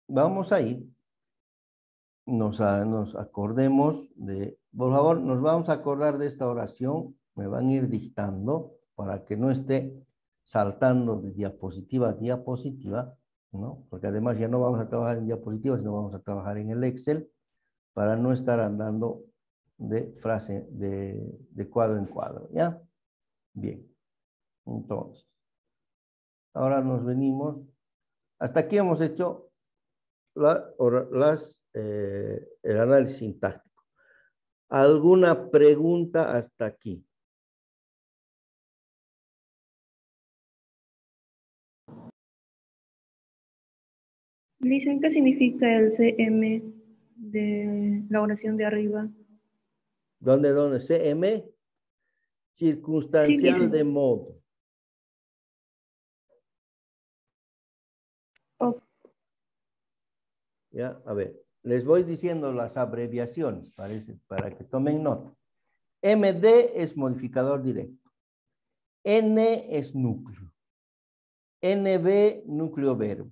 A: vamos a ir, nos acordemos de, por favor, nos vamos a acordar de esta oración, me van a ir dictando para que no esté saltando de diapositiva a diapositiva, ¿no? Porque además ya no vamos a trabajar en diapositivas, sino vamos a trabajar en el Excel para no estar andando de frase, de cuadro en cuadro, ¿ya? Bien, entonces, ahora nos venimos, hasta aquí hemos hecho el análisis sintáctico. ¿Alguna pregunta hasta aquí?
F: Dicen qué significa el CM de la oración de arriba.
A: ¿Dónde? CM,
F: Sí,
A: circunstancial de
F: dicen.
A: modo.
F: Oh,
A: ¿Ya? A ver, les voy diciendo las abreviaciones para que tomen nota. MD es modificador directo. N es núcleo. NB, núcleo verbo.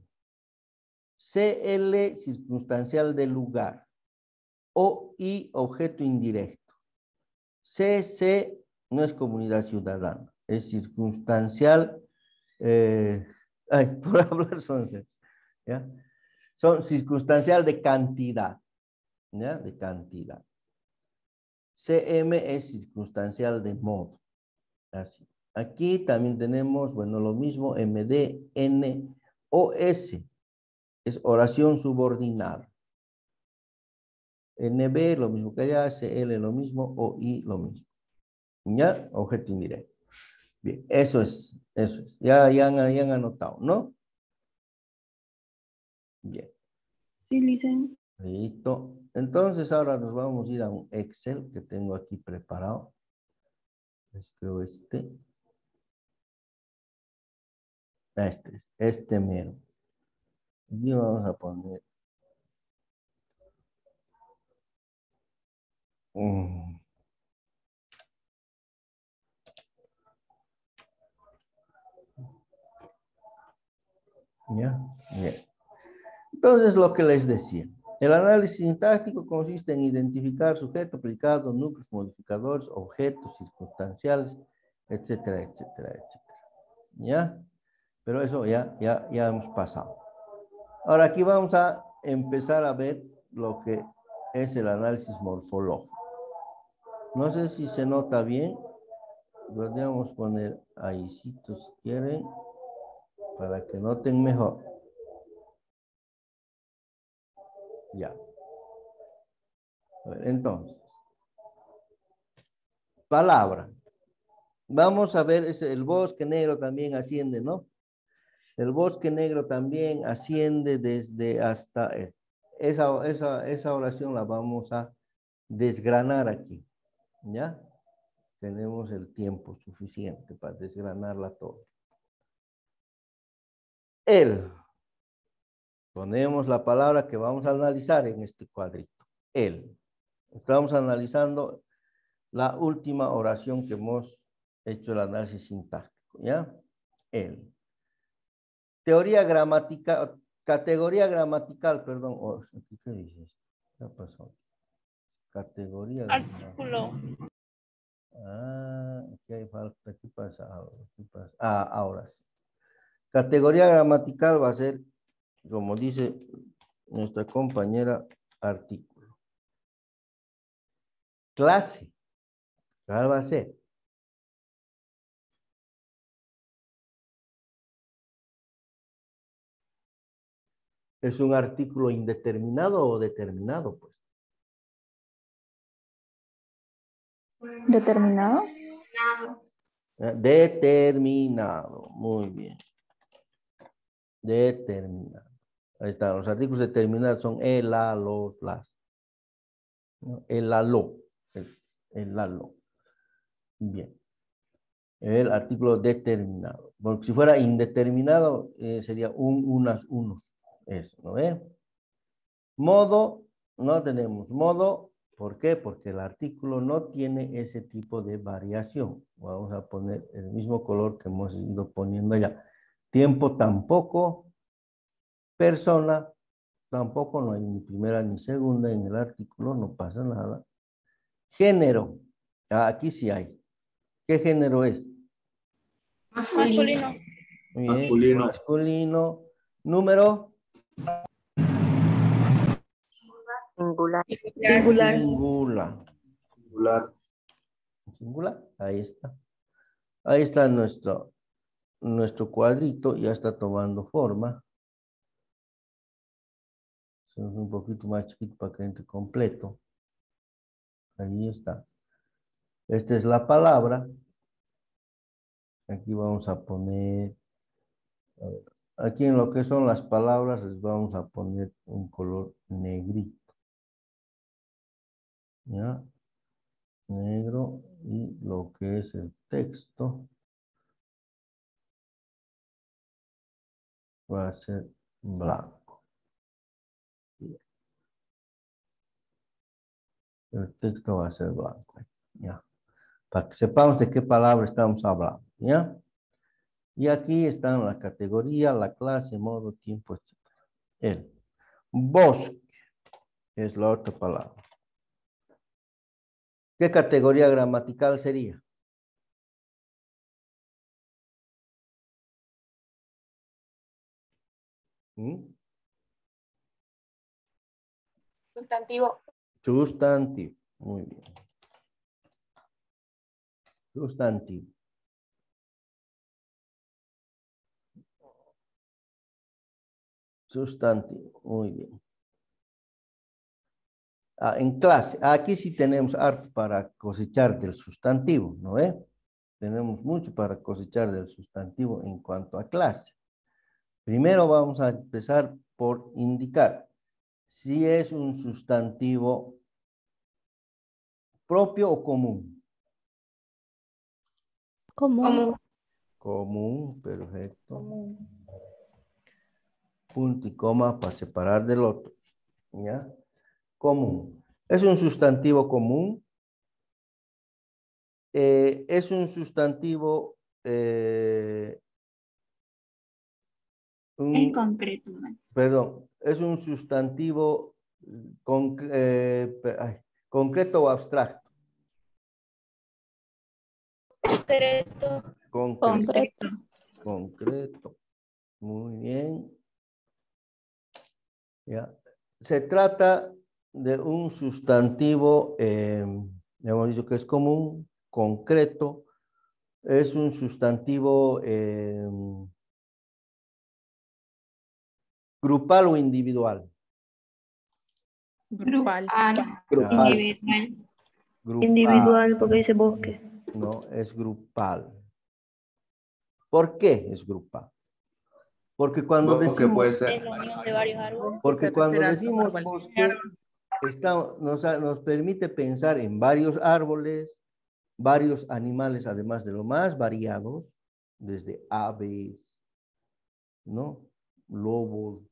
A: CL, circunstancial de lugar. OI, objeto indirecto. CC, no es comunidad ciudadana, es circunstancial. Por hablar son, ¿ya? Son circunstancial de cantidad, ¿ya? De cantidad. CM es circunstancial de modo. Así. Aquí también tenemos, bueno, lo mismo, MD, N, OS, es oración subordinada. NB, lo mismo que allá, CL, lo mismo, OI, lo mismo. ¿Ya? Objeto indirecto. Bien, eso es. Ya han anotado, ¿no? Bien.
F: sí, dicen.
A: Listo. Entonces ahora nos vamos a ir a un Excel que tengo aquí preparado. Escribo este. Este mero. Y vamos a poner. ¿Ya? Bien. Entonces, lo que les decía. El análisis sintáctico consiste en identificar sujeto, predicado, núcleos, modificadores, objetos, circunstanciales, etcétera, etcétera, etcétera. ¿Ya? Pero eso ya hemos pasado. Ahora aquí vamos a empezar a ver lo que es el análisis morfológico. No sé si se nota bien. Podríamos poner ahí, si quieren, para que noten mejor. Ya. A ver, entonces, palabra. Vamos a ver, el bosque negro también asciende, ¿no? El bosque negro también asciende desde hasta él. Esa oración la vamos a desgranar aquí, ¿ya? Tenemos el tiempo suficiente para desgranarla todo. Él. Ponemos la palabra que vamos a analizar en este cuadrito. Él. Estamos analizando la última oración que hemos hecho el análisis sintáctico, ¿ya? Él. Teoría gramatical, categoría gramatical, perdón. Oh, ¿qué dice esto? ¿Qué pasó? Categoría
D: Artículo.
A: Ah, aquí hay falta. ¿Qué pasa ahora? Ah, ahora sí. Categoría gramatical va a ser, como dice nuestra compañera, artículo. Clase. ¿Cuál va a ser? ¿Es un artículo indeterminado o determinado? Pues.
C: ¿Determinado?
A: Determinado. Muy bien. Determinado. Ahí están. Los artículos determinados son el, la, los, las. El, la, lo. El, la, lo. Bien. El artículo determinado. Porque si fuera indeterminado, sería un, unas, unos. Eso, ¿no ve? Modo, no tenemos modo. ¿Por qué? Porque el artículo no tiene ese tipo de variación. Vamos a poner el mismo color que hemos ido poniendo allá. Tiempo tampoco. Persona tampoco, no hay ni primera ni segunda en el artículo, no pasa nada. Género. Aquí sí hay. ¿Qué género es?
D: Masculino.
A: Muy bien.
E: Masculino.
A: Masculino. Número.
C: Singular.
D: Singular.
A: Singular.
E: Singular.
A: Singular. Ahí está. Ahí está nuestro cuadrito. Ya está tomando forma. Es un poquito más chiquito para que entre completo. Ahí está. Esta es la palabra. Aquí vamos a poner, a ver, aquí en lo que son las palabras les vamos a poner un color negrito. ¿Ya? Negro, y lo que es el texto va a ser blanco. Bien. El texto va a ser blanco. ¿Ya? Para que sepamos de qué palabra estamos hablando. ¿Ya? Y aquí están la categoría, la clase, modo, tiempo, etc. El bosque es la otra palabra. ¿Qué categoría gramatical sería?
D: Sustantivo.
A: Sustantivo. Muy bien. Sustantivo. Sustantivo. Muy bien. En clase. Aquí sí tenemos harto para cosechar del sustantivo, ¿no ve? Tenemos mucho para cosechar del sustantivo en cuanto a clase. Primero vamos a empezar por indicar si es un sustantivo propio o común.
C: Común.
A: Común, perfecto. Punto y coma para separar del otro. ¿Ya? Común. Es un sustantivo común. Es un sustantivo
G: En concreto, ¿no?
A: perdón, es un sustantivo concreto o abstracto.
C: Concreto.
A: Concreto. Concreto. Muy bien. Ya. Se trata de un sustantivo, hemos dicho que es común, concreto. Es un sustantivo grupal o individual.
D: Grupal.
A: Grupal.
G: Individual.
A: Grupal.
F: Individual, porque dice bosque.
A: No, es grupal. ¿Por qué es grupal? Porque cuando
H: Bosque
A: decimos,
H: puede ser.
C: Es la unión de varios árboles.
A: porque cuando decimos bosque, nos permite pensar en varios árboles, varios animales, además de lo más variados, desde aves, ¿no? Lobos,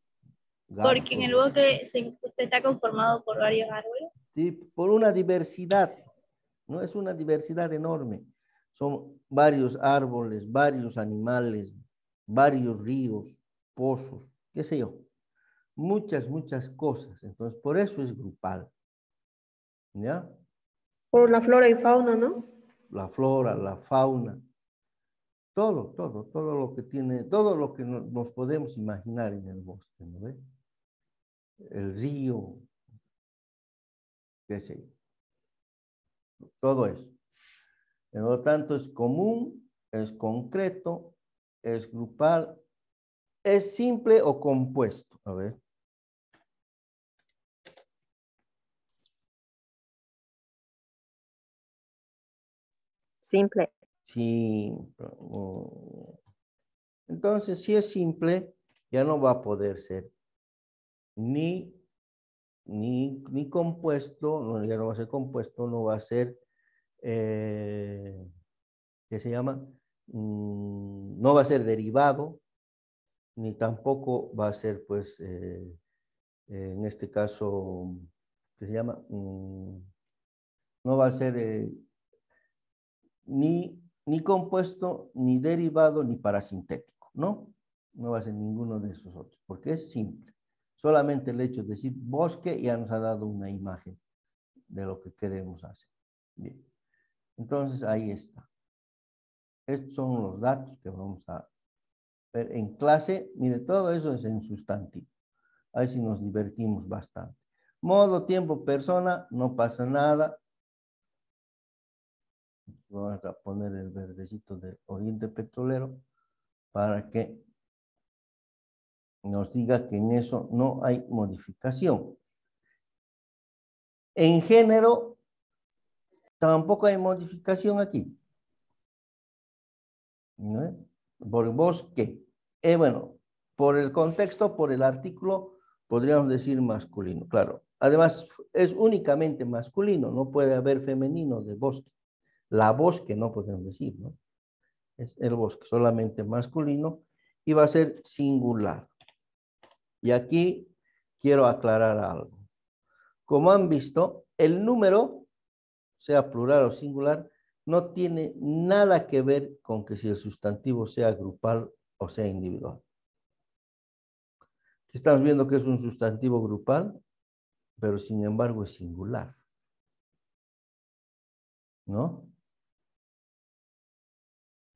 A: gatos.
C: Porque en el bosque se está conformado por varios árboles.
A: Sí, por una diversidad, ¿no? Es una diversidad enorme. Son varios árboles, varios animales, varios ríos, pozos, qué sé yo. Muchas cosas. Entonces, por eso es grupal. ¿Ya?
F: Por la flora y fauna, ¿no?
A: La flora, la fauna, todo lo que tiene, todo lo que nos podemos imaginar en el bosque, ¿no ve? El río, qué sé yo. Todo eso. Por lo tanto, es común, es concreto, es grupal, es simple o compuesto. A ver.
C: Simple.
A: Simple. Entonces, si es simple, ya no va a poder ser ni compuesto, no, ya no va a ser compuesto, no va a ser, ¿qué se llama? No va a ser derivado, ni tampoco va a ser, pues, en este caso, ¿qué se llama? No va a ser ni compuesto, ni derivado, ni parasintético, ¿no? No va a ser ninguno de esos otros, porque es simple. Solamente el hecho de decir bosque ya nos ha dado una imagen de lo que queremos hacer. Bien. Entonces, ahí está. Estos son los datos que vamos a ver en clase. Mire, todo eso es en sustantivo. Ahí sí nos divertimos bastante. Modo, tiempo, persona, no pasa nada. Vamos a poner el verdecito del Oriente Petrolero para que nos diga que en eso no hay modificación. En género, tampoco hay modificación aquí. ¿No? Por bosque. Bueno, por el contexto, por el artículo, podríamos decir masculino, claro. Además, es únicamente masculino, no puede haber femenino de bosque. La bosque no podemos decir, ¿no? Es el bosque, solamente masculino y va a ser singular. Y aquí quiero aclarar algo. Como han visto, el número, sea plural o singular, no tiene nada que ver con que si el sustantivo sea grupal o sea individual. Estamos viendo que es un sustantivo grupal, pero sin embargo es singular. ¿No?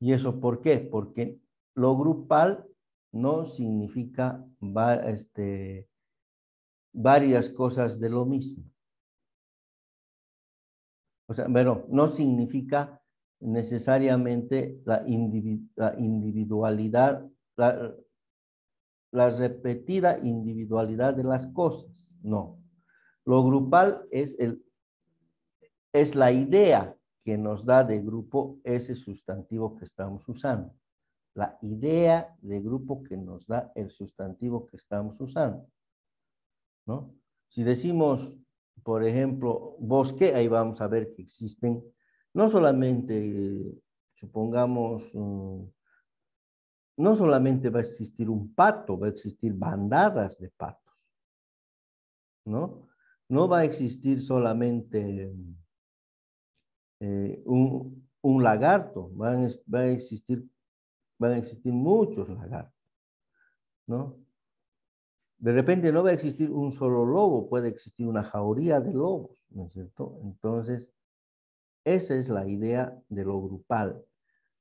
A: ¿Y eso por qué? Porque lo grupal no significa varias cosas de lo mismo. O sea, pero no significa necesariamente la individualidad, la repetida individualidad de las cosas. No. Lo grupal es la idea que nos da de grupo ese sustantivo que estamos usando. La idea de grupo que nos da el sustantivo que estamos usando. ¿No? Si decimos, por ejemplo, bosque, ahí vamos a ver que existen, no solamente, supongamos, no solamente va a existir un pato, va a existir bandadas de patos, ¿no? No va a existir solamente un lagarto, van a existir muchos lagartos, ¿no? De repente no va a existir un solo lobo, puede existir una jauría de lobos, ¿no es cierto? Entonces, esa es la idea de lo grupal.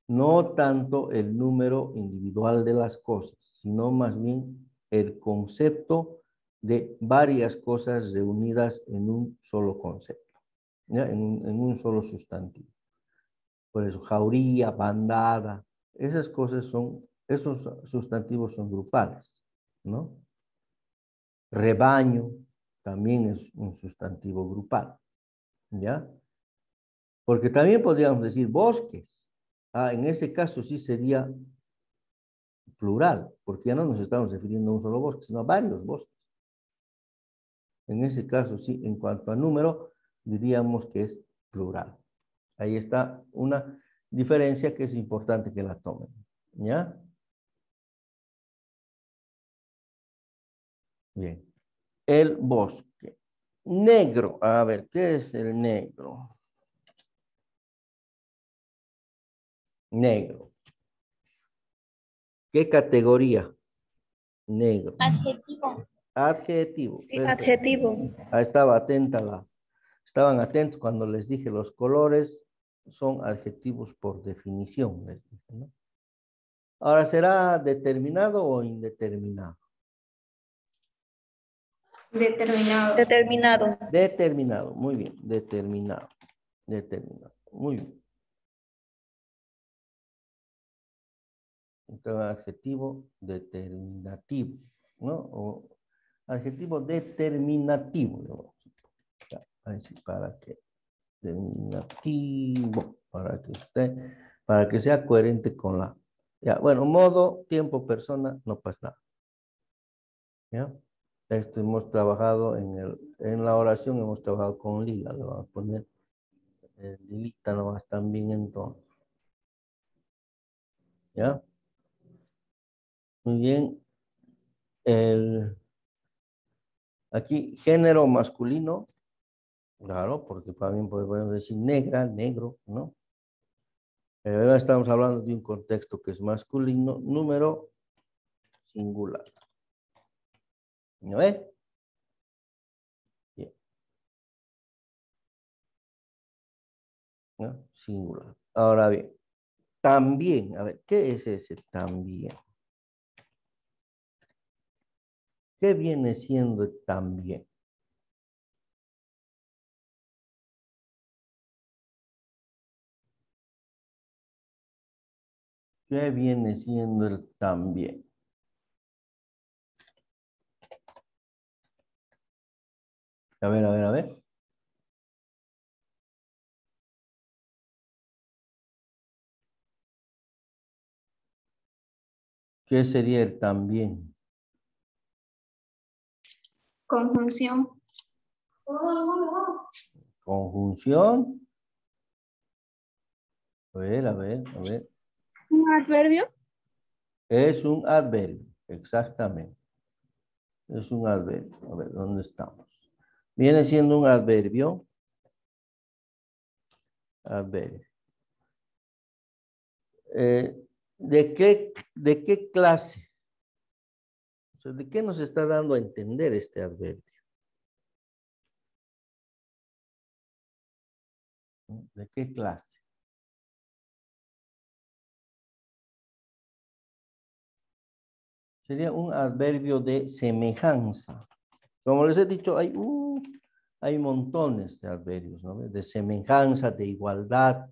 A: No tanto el número individual de las cosas, sino más bien el concepto de varias cosas reunidas en un solo concepto, ¿ya? En un solo sustantivo. Por eso, jauría, bandada, esas cosas son, esos sustantivos son grupales, ¿no? Rebaño también es un sustantivo grupal, ¿ya? Porque también podríamos decir bosques. En ese caso sí sería plural, porque ya no nos estamos refiriendo a un solo bosque, sino a varios bosques. En ese caso sí, en cuanto a número, diríamos que es plural. Ahí está una diferencia que es importante que la tomen, ¿ya? Bien. El bosque. Negro. A ver, ¿qué es el negro? Negro. ¿Qué categoría? Negro.
C: Adjetivo.
A: Adjetivo.
F: Sí,
A: Perfecto.
F: adjetivo.
A: Ahí estaba atenta estaban atentos cuando les dije los colores son adjetivos por definición, les dije, ¿no? Ahora, ¿será determinado o indeterminado?
C: Determinado.
F: Determinado.
A: Determinado, muy bien, determinado, determinado, muy bien. Entonces, adjetivo determinativo, ¿no? O adjetivo determinativo, ya, así para que, determinativo, para que sea coherente con la, ya, bueno, modo, tiempo, persona, no pasa nada, ¿ya? Esto hemos trabajado en la oración, hemos trabajado con Lila, lo vamos a poner, Lilita nomás también entonces, ¿ya? Muy bien, aquí género masculino, claro, porque también podemos decir negra, negro, ¿no? Ahora estamos hablando de un contexto que es masculino, número singular. ¿No es? Bien. ¿No? Singular. Ahora bien, también, a ver, ¿qué es ese también? ¿Qué viene siendo el también? ¿Qué viene siendo el también? A ver, a ver, a ver. ¿Qué sería el también?
C: Conjunción.
A: Conjunción. A ver, a ver, a ver.
D: ¿Un adverbio?
A: Es un adverbio, exactamente. Es un adverbio. A ver, ¿dónde estamos? Viene siendo un adverbio. Adverbio. ¿De qué clase? O sea, ¿de qué nos está dando a entender este adverbio? ¿De qué clase? Sería un adverbio de semejanza. Como les he dicho, hay montones de adverbios, ¿no? De semejanza, de igualdad,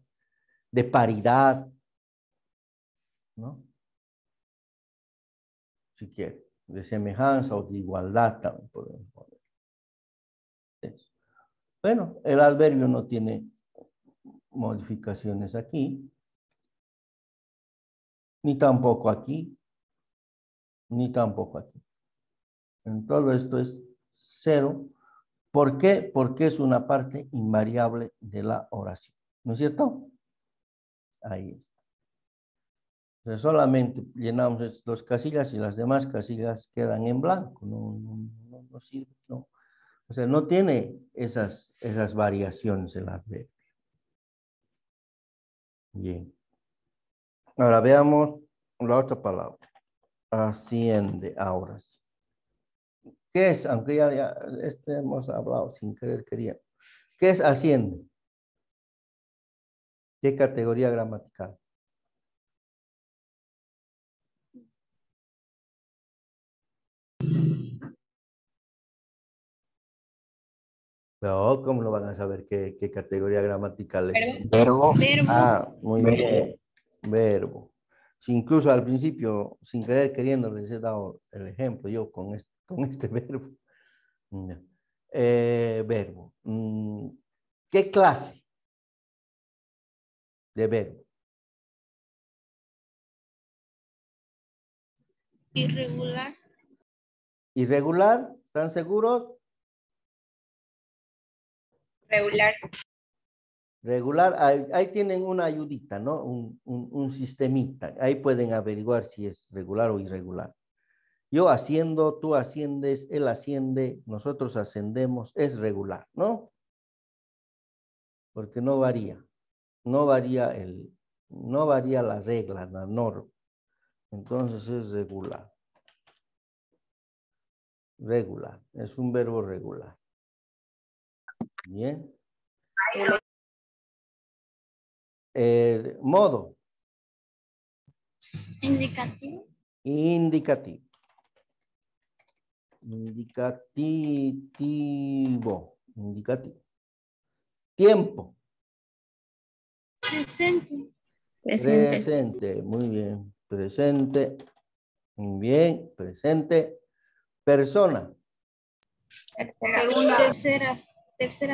A: de paridad, ¿no? Si quiere, de semejanza o de igualdad también podemos poner. Eso. Bueno, el adverbio no tiene modificaciones aquí, ni tampoco aquí, ni tampoco aquí. En todo esto es 0 ¿Por qué? Porque es una parte invariable de la oración. ¿No es cierto? Ahí está. Entonces solamente llenamos estas dos casillas y las demás casillas quedan en blanco. No sirve, no. O sea, no tiene esas variaciones el adverbio. Bien. Ahora veamos la otra palabra. Asciende, ahora sí. ¿Qué es? Aunque ya hemos hablado sin querer queriendo. ¿Qué es asciende? ¿Qué categoría gramatical? No, ¿cómo lo van a saber qué categoría gramatical es?
B: Verbo.
A: Ah, muy bien. Verbo. Si incluso al principio, sin querer queriendo, les he dado el ejemplo yo con este verbo. Ya. Verbo. ¿Qué clase de verbo?
C: Irregular.
A: ¿Irregular? ¿Están seguros?
C: Regular.
A: Regular, ahí tienen una ayudita, ¿no? Un sistemita. Ahí pueden averiguar si es regular o irregular. Yo asciendo, tú asciendes, él asciende, nosotros ascendemos, es regular, ¿no? Porque no varía. No varía la regla, la norma. Entonces es regular. Regular. Es un verbo regular. Bien. Modo.
C: Indicativo.
A: Indicativo. Indicativo. Indicativo. Tiempo.
C: Presente.
A: Presente. Muy bien. Presente. Muy bien. Presente. Persona.
C: Tercera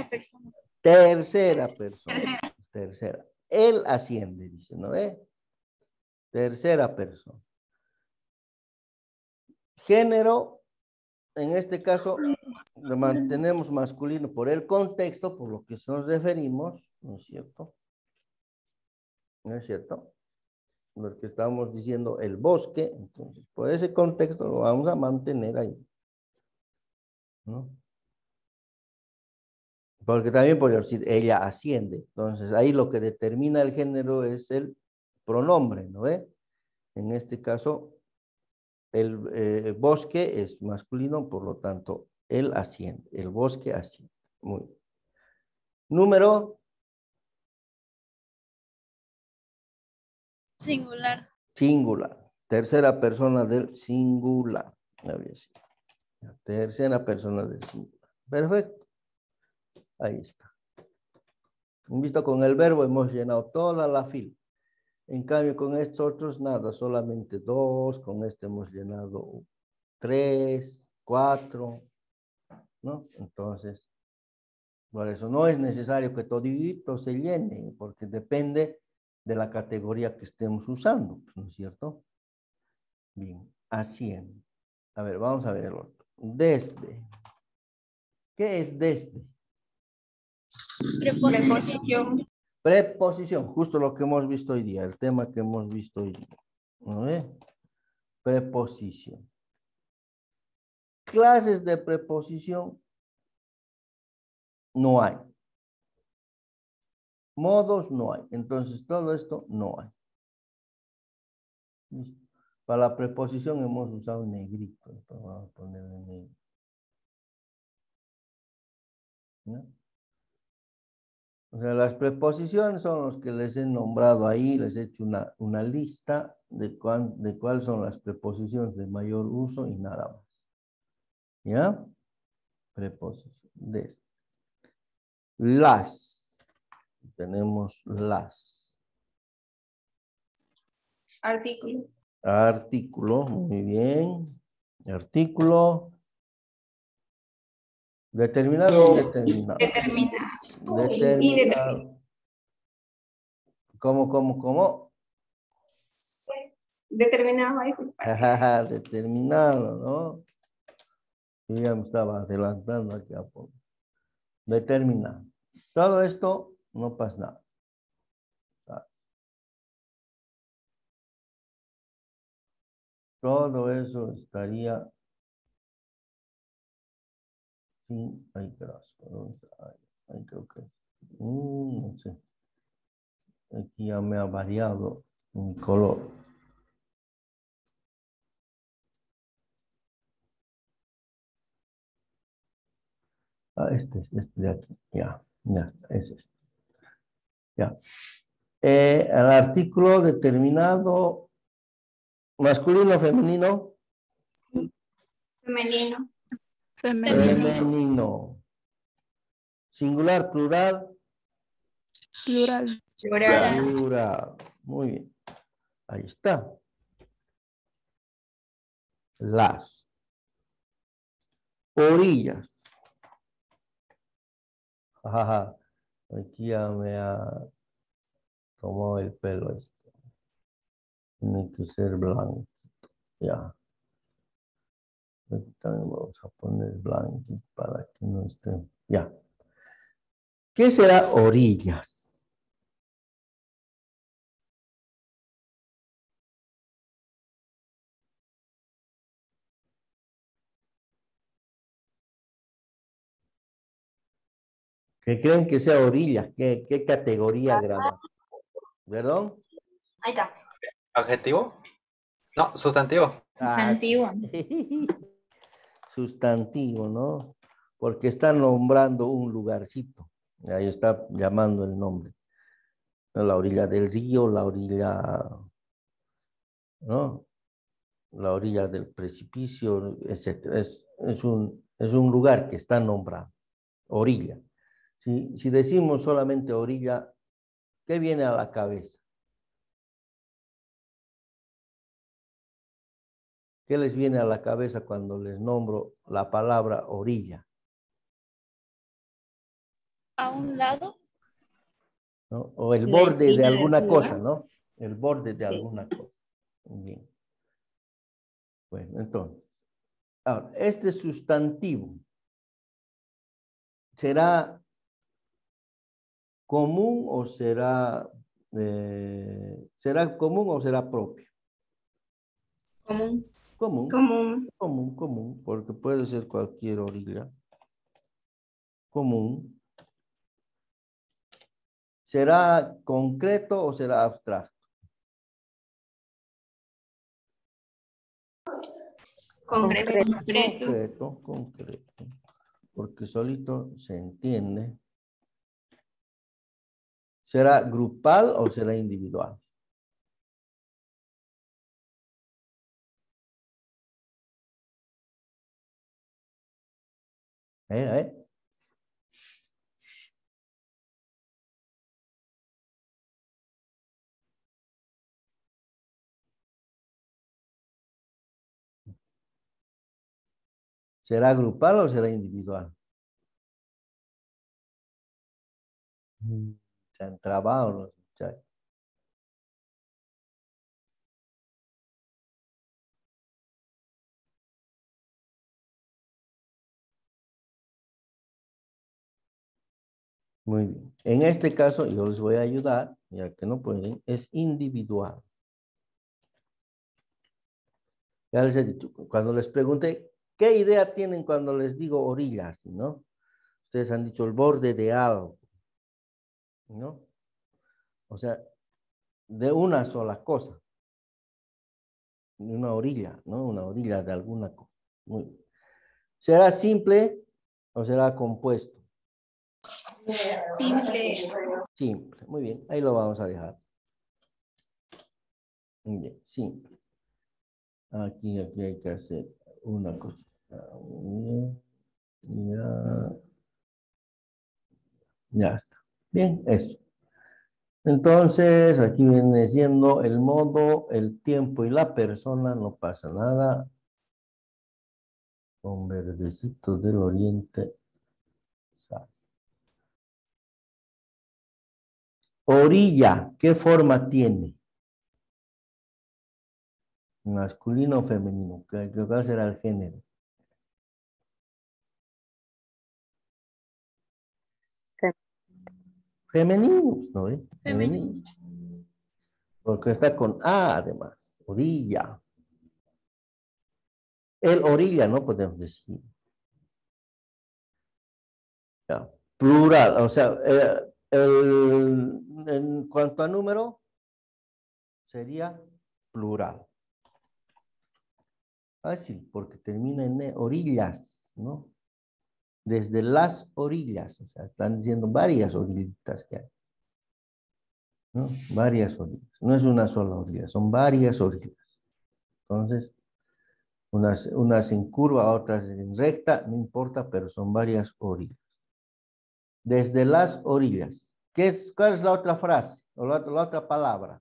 C: persona.
A: Tercera persona. Tercera. Él asciende, dice, ¿no ve? Tercera persona. Género, en este caso, lo mantenemos masculino por el contexto, por lo que nos referimos, ¿no es cierto? ¿No es cierto? Lo que estamos diciendo, el bosque, entonces, por ese contexto lo vamos a mantener ahí, ¿no? Porque también podría decir, ella asciende, entonces ahí lo que determina el género es el pronombre, ¿no ve? En este caso, el bosque es masculino, por lo tanto, él asciende, el bosque asciende. Muy bien. Número.
C: Singular.
A: Singular. Tercera persona del singular. La tercera persona del singular. Perfecto. Ahí está. Visto con el verbo hemos llenado toda la fila. En cambio con estos otros nada, solamente 2. Con este hemos llenado 3, 4. ¿No? Entonces, por eso no es necesario que todito se llene, porque depende de la categoría que estemos usando, ¿no es cierto? Bien, asciende. A ver, vamos a ver el otro. Desde. ¿Qué es desde?
C: Preposición.
A: Preposición, justo lo que hemos visto hoy día, el tema que hemos visto hoy día. ¿No ve? Preposición. Clases de preposición no hay. Modos no hay. Entonces, todo esto no hay. ¿Listo? Para la preposición hemos usado negrito. Entonces, vamos a poner en negro. ¿No? O sea, las preposiciones son los que les he nombrado ahí, les he hecho una lista de cuáles son las preposiciones de mayor uso y nada más. ¿Ya? Preposición. Desde. Las. Tenemos las.
G: Artículo.
A: Artículo, muy bien. Artículo. Determinado o indeterminado. Determinado. ¿Cómo?
G: Determinado ahí.
A: Determinado, ¿no? Yo ya me estaba adelantando aquí a poco. determinado. Todo esto no pasa nada. Todo eso estaría sin, ahí creo que, no sé. Aquí ya me ha variado mi color. Este de aquí, ya, es este. Ya. El artículo determinado, masculino, femenino.
C: Femenino.
A: Femenino. Singular, plural.
D: Plural.
A: Plural. Muy bien. Ahí está. Las orillas. Ajá. Aquí ya me ha tomado el pelo esto. Tiene que ser blanco. Ya. Aquí también vamos a poner blanco para que no esté. Ya. ¿Qué será orillas? ¿Qué creen que sea orilla? ¿Qué categoría graba? ¿Perdón?
G: Ahí está.
B: ¿Adjetivo? No, sustantivo.
G: Sustantivo.
A: Sustantivo, ¿no? Porque está nombrando un lugarcito. Ahí está llamando el nombre. La orilla del río, la orilla, ¿no? La orilla del precipicio, etc. Es un lugar que está nombrado. Orilla. Si decimos solamente orilla, ¿qué viene a la cabeza? ¿Qué les viene a la cabeza cuando les nombro la palabra orilla?
C: A un lado.
A: ¿No? O el
G: La
A: borde de
G: esquina de
A: alguna
G: algún
A: cosa,
G: lugar.
A: ¿no? El borde de
G: Sí.
A: alguna cosa. Bien. Bueno, entonces, ahora, este sustantivo será común o será propio.
G: Común.
A: Común, porque puede ser cualquier orilla. Común. ¿Será concreto o será abstracto?
G: Concreto.
A: Concreto. Porque solito se entiende. ¿Será grupal o será individual? ¿Eh? ¿Será grupal o será individual? Se han trabado los muchachos. Muy bien. En este caso, yo les voy a ayudar, ya que no pueden, es individual. Ya les he dicho, cuando les pregunté, ¿qué idea tienen cuando les digo orillas, no? Ustedes han dicho el borde de algo, ¿no? O sea, de una sola cosa. Una orilla, ¿no? Una orilla de alguna cosa. Muy bien. ¿Será simple o será compuesto?
C: Simple.
A: Simple. Muy bien, ahí lo vamos a dejar. Muy bien, simple. Aquí hay que hacer una cosa. Ya está. Bien, eso. Entonces, aquí viene siendo el modo, el tiempo y la persona, no pasa nada. Con verdecito del oriente. Sale. Orilla, ¿qué forma tiene? Masculino o femenino, ¿cuál será el género? Femeninos, ¿no ve?
D: Femenino.
A: Porque está con A además. Orilla. El orilla, no podemos decir. Ya. Plural, o sea, en cuanto a número, sería plural. Fácil, porque termina en orillas, ¿no? Desde las orillas, o sea, están diciendo varias orillitas que hay, ¿no? Varias orillas, no es una sola orilla, son varias orillas. Entonces, unas en curva, otras en recta, no importa, pero son varias orillas. Desde las orillas. ¿Cuál es la otra frase o la otra palabra?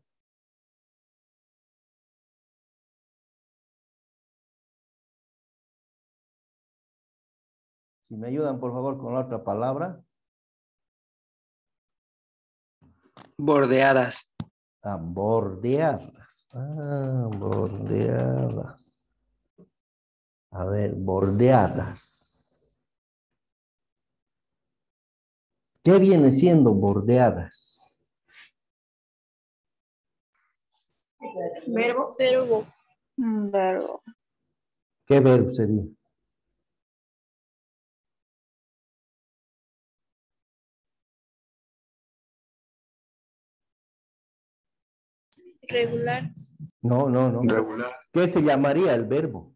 A: Si me ayudan, por favor, con la otra palabra.
H: Bordeadas.
A: Ah, bordeadas. Ah, bordeadas. A ver, bordeadas. ¿Qué viene siendo bordeadas?
G: Verbo.
C: Verbo.
F: Verbo.
A: ¿Qué verbo sería?
C: Regular.
A: No, no, no.
E: Regular.
A: ¿Qué se llamaría el verbo?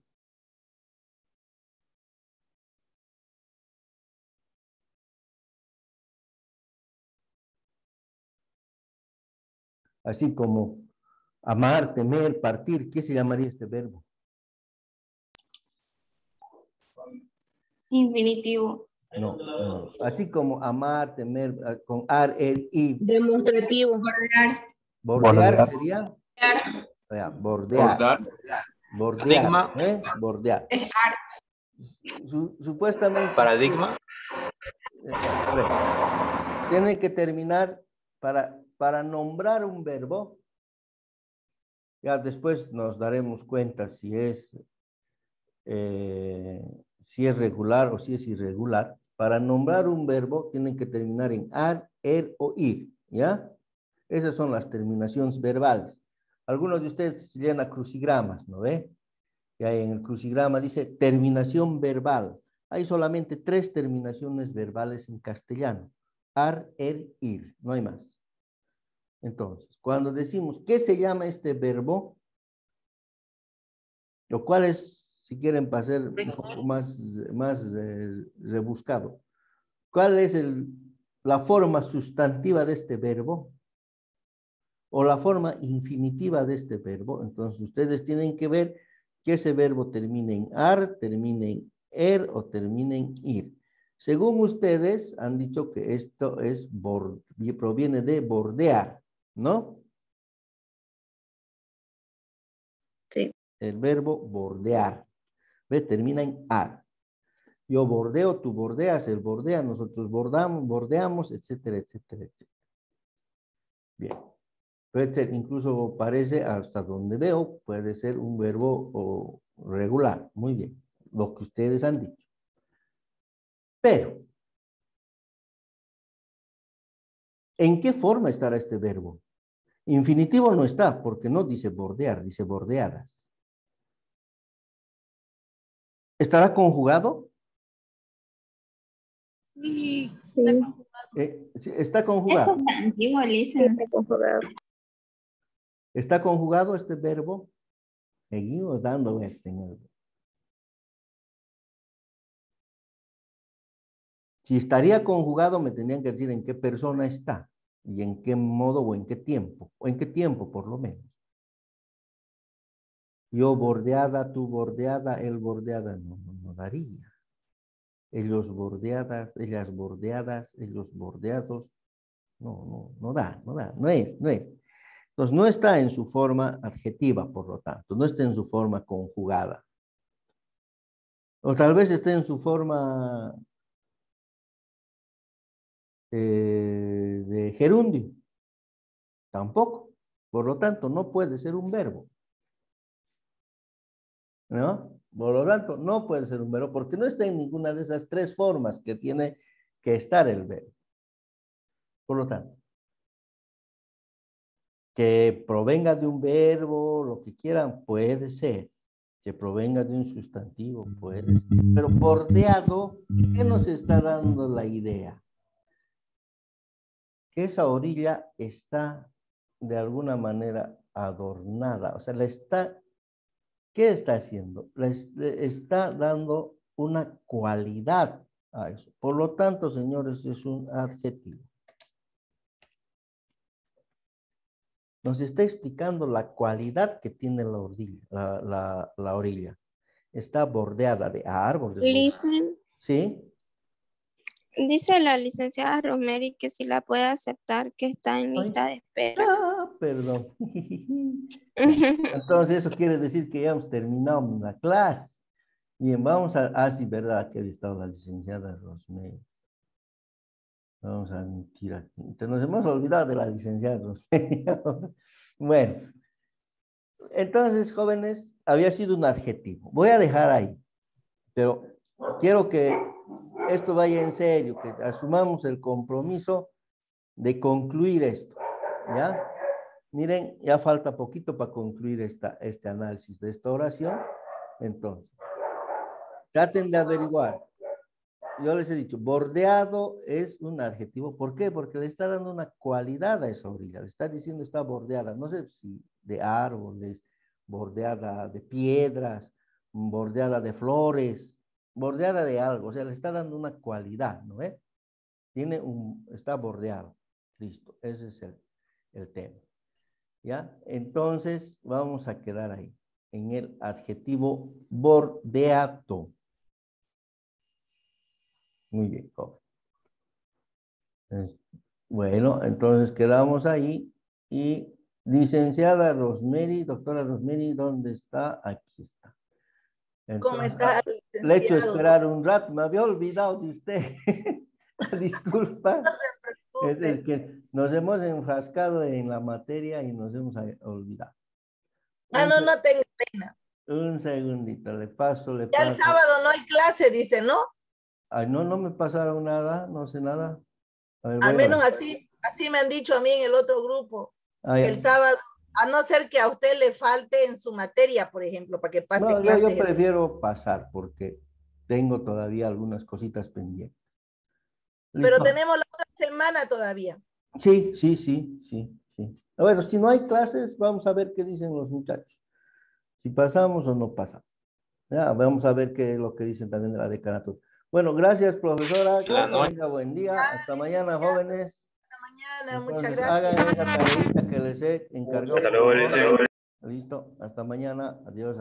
A: Así como amar, temer, partir, ¿qué se llamaría este verbo?
G: Infinitivo.
A: No, no. Así como amar, temer, con ar, el, y.
D: Demostrativo.
G: Bordear.
A: Bordear sería. O sea, bordear.
E: Bordar.
A: Bordear.
B: Paradigma.
A: Bordear. Supuestamente.
B: Paradigma.
A: A ver, tiene que terminar para nombrar un verbo. Ya después nos daremos cuenta si es regular o si es irregular. Para nombrar un verbo tienen que terminar en ar, er o ir, ¿ya? Esas son las terminaciones verbales. Algunos de ustedes llenan crucigramas, ¿no ve? Y ahí en el crucigrama dice terminación verbal. Hay solamente 3 terminaciones verbales en castellano. Ar, er, ir. No hay más. Entonces, cuando decimos, ¿qué se llama este verbo? Lo cual es, si quieren pasar un poco más rebuscado. ¿Cuál es la forma sustantiva de este verbo? O la forma infinitiva de este verbo. Entonces, ustedes tienen que ver que ese verbo termine en ar, termine en er o termine en ir. Según ustedes, han dicho que esto proviene de bordear, ¿no?
F: Sí.
A: El verbo bordear. ¿Ve? Termina en ar. Yo bordeo, tú bordeas, él bordea, nosotros bordeamos, etcétera, etcétera, etcétera. Bien. Puede ser, incluso parece, hasta donde veo, puede ser un verbo regular. Muy bien. Lo que ustedes han dicho. Pero, ¿en qué forma estará este verbo? Infinitivo no está, porque no dice bordear, dice bordeadas. ¿Estará conjugado?
C: Sí.
F: Sí.
C: Está conjugado.
A: ¿Está
G: Eso
A: conjugado?
G: es antiguo, Lisa.
F: Sí, está conjugado.
A: ¿Está conjugado este verbo? Seguimos dando señor. Si estaría conjugado, me tendrían que decir en qué persona está y en qué modo o en qué tiempo por lo menos. Yo bordeada, tú bordeada, él bordeada, no daría. Ellos bordeadas, ellas bordeadas, ellos bordeados, no da, no es. Entonces, no está en su forma adjetiva, por lo tanto, no está en su forma conjugada. O tal vez esté en su forma de gerundio. Tampoco. Por lo tanto, no puede ser un verbo. ¿No? Por lo tanto, no puede ser un verbo porque no está en ninguna de esas 3 formas que tiene que estar el verbo. Por lo tanto, que provenga de un verbo, lo que quieran, puede ser. Que provenga de un sustantivo, puede ser. Pero bordeado, ¿qué nos está dando la idea? Que esa orilla está de alguna manera adornada. O sea, ¿qué está haciendo? Le está dando una cualidad a eso. Por lo tanto, señores, es un adjetivo. Nos está explicando la cualidad que tiene la orilla. La orilla. Está bordeada de árboles.
H: Listen,
A: ¿Sí?
H: dice la licenciada Rosemary que si la puede aceptar, que está en lista de espera.
A: Ah, perdón. Entonces eso quiere decir que ya hemos terminado la clase. Bien, vamos a... Ah, sí, verdad, que había estado la licenciada Rosemary. Vamos a admitir aquí. Entonces nos hemos olvidado de la licenciada Rosemary. Bueno. Entonces, jóvenes, había sido un adjetivo. Voy a dejar ahí. Pero quiero que esto vaya en serio, que asumamos el compromiso de concluir esto. ¿Ya? Miren, ya falta poquito para concluir este análisis de esta oración. Entonces, traten de averiguar. Yo les he dicho, bordeado es un adjetivo. ¿Por qué? Porque le está dando una cualidad a esa orilla. Le está diciendo está bordeada. No sé si de árboles, bordeada de piedras, bordeada de flores, bordeada de algo. O sea, le está dando una cualidad, ¿no? Está bordeado. Listo. Ese es el tema. ¿Ya? Entonces, vamos a quedar ahí, en el adjetivo bordeado. Muy bien, joven. Bueno, entonces quedamos ahí. Y licenciada Rosemary, doctora Rosemary, ¿dónde está? Aquí está. Entonces,
I: ¿Cómo está,
A: le he hecho
I: licenciado?
A: esperar un rato, me había olvidado de usted. Disculpa.
I: No se
A: Es
I: preocupe.
A: que nos hemos enfrascado en la materia y nos hemos olvidado.
I: No tengo pena.
A: Un segundito, le paso.
I: Ya el sábado no hay clase, dice, ¿no?
A: Ay, no me pasaron nada, no sé nada. A ver,
I: Al
A: voy a
I: menos
A: ver.
I: así me han dicho a mí en el otro grupo.
A: Ay,
I: Que el sábado, a no ser que a usted le falte en su materia, por ejemplo, para que pase
A: no, yo
I: clases.
A: prefiero pasar porque tengo todavía algunas cositas pendientes.
I: Pero
A: ¿Listo?
I: tenemos la otra semana todavía.
A: Sí. Bueno, si no hay clases, vamos a ver qué dicen los muchachos. Si pasamos o no pasamos. Ya, vamos a ver qué es lo que dicen también de la decanatura. Bueno, gracias, profesora. Que tenga buen día. Hasta mañana, jóvenes.
I: Hasta mañana, muchas
A: Entonces,
I: gracias.
A: hagan esa tareita que les he encargado.
E: Hasta luego, licenciado.
A: Listo. Hasta mañana. Adiós.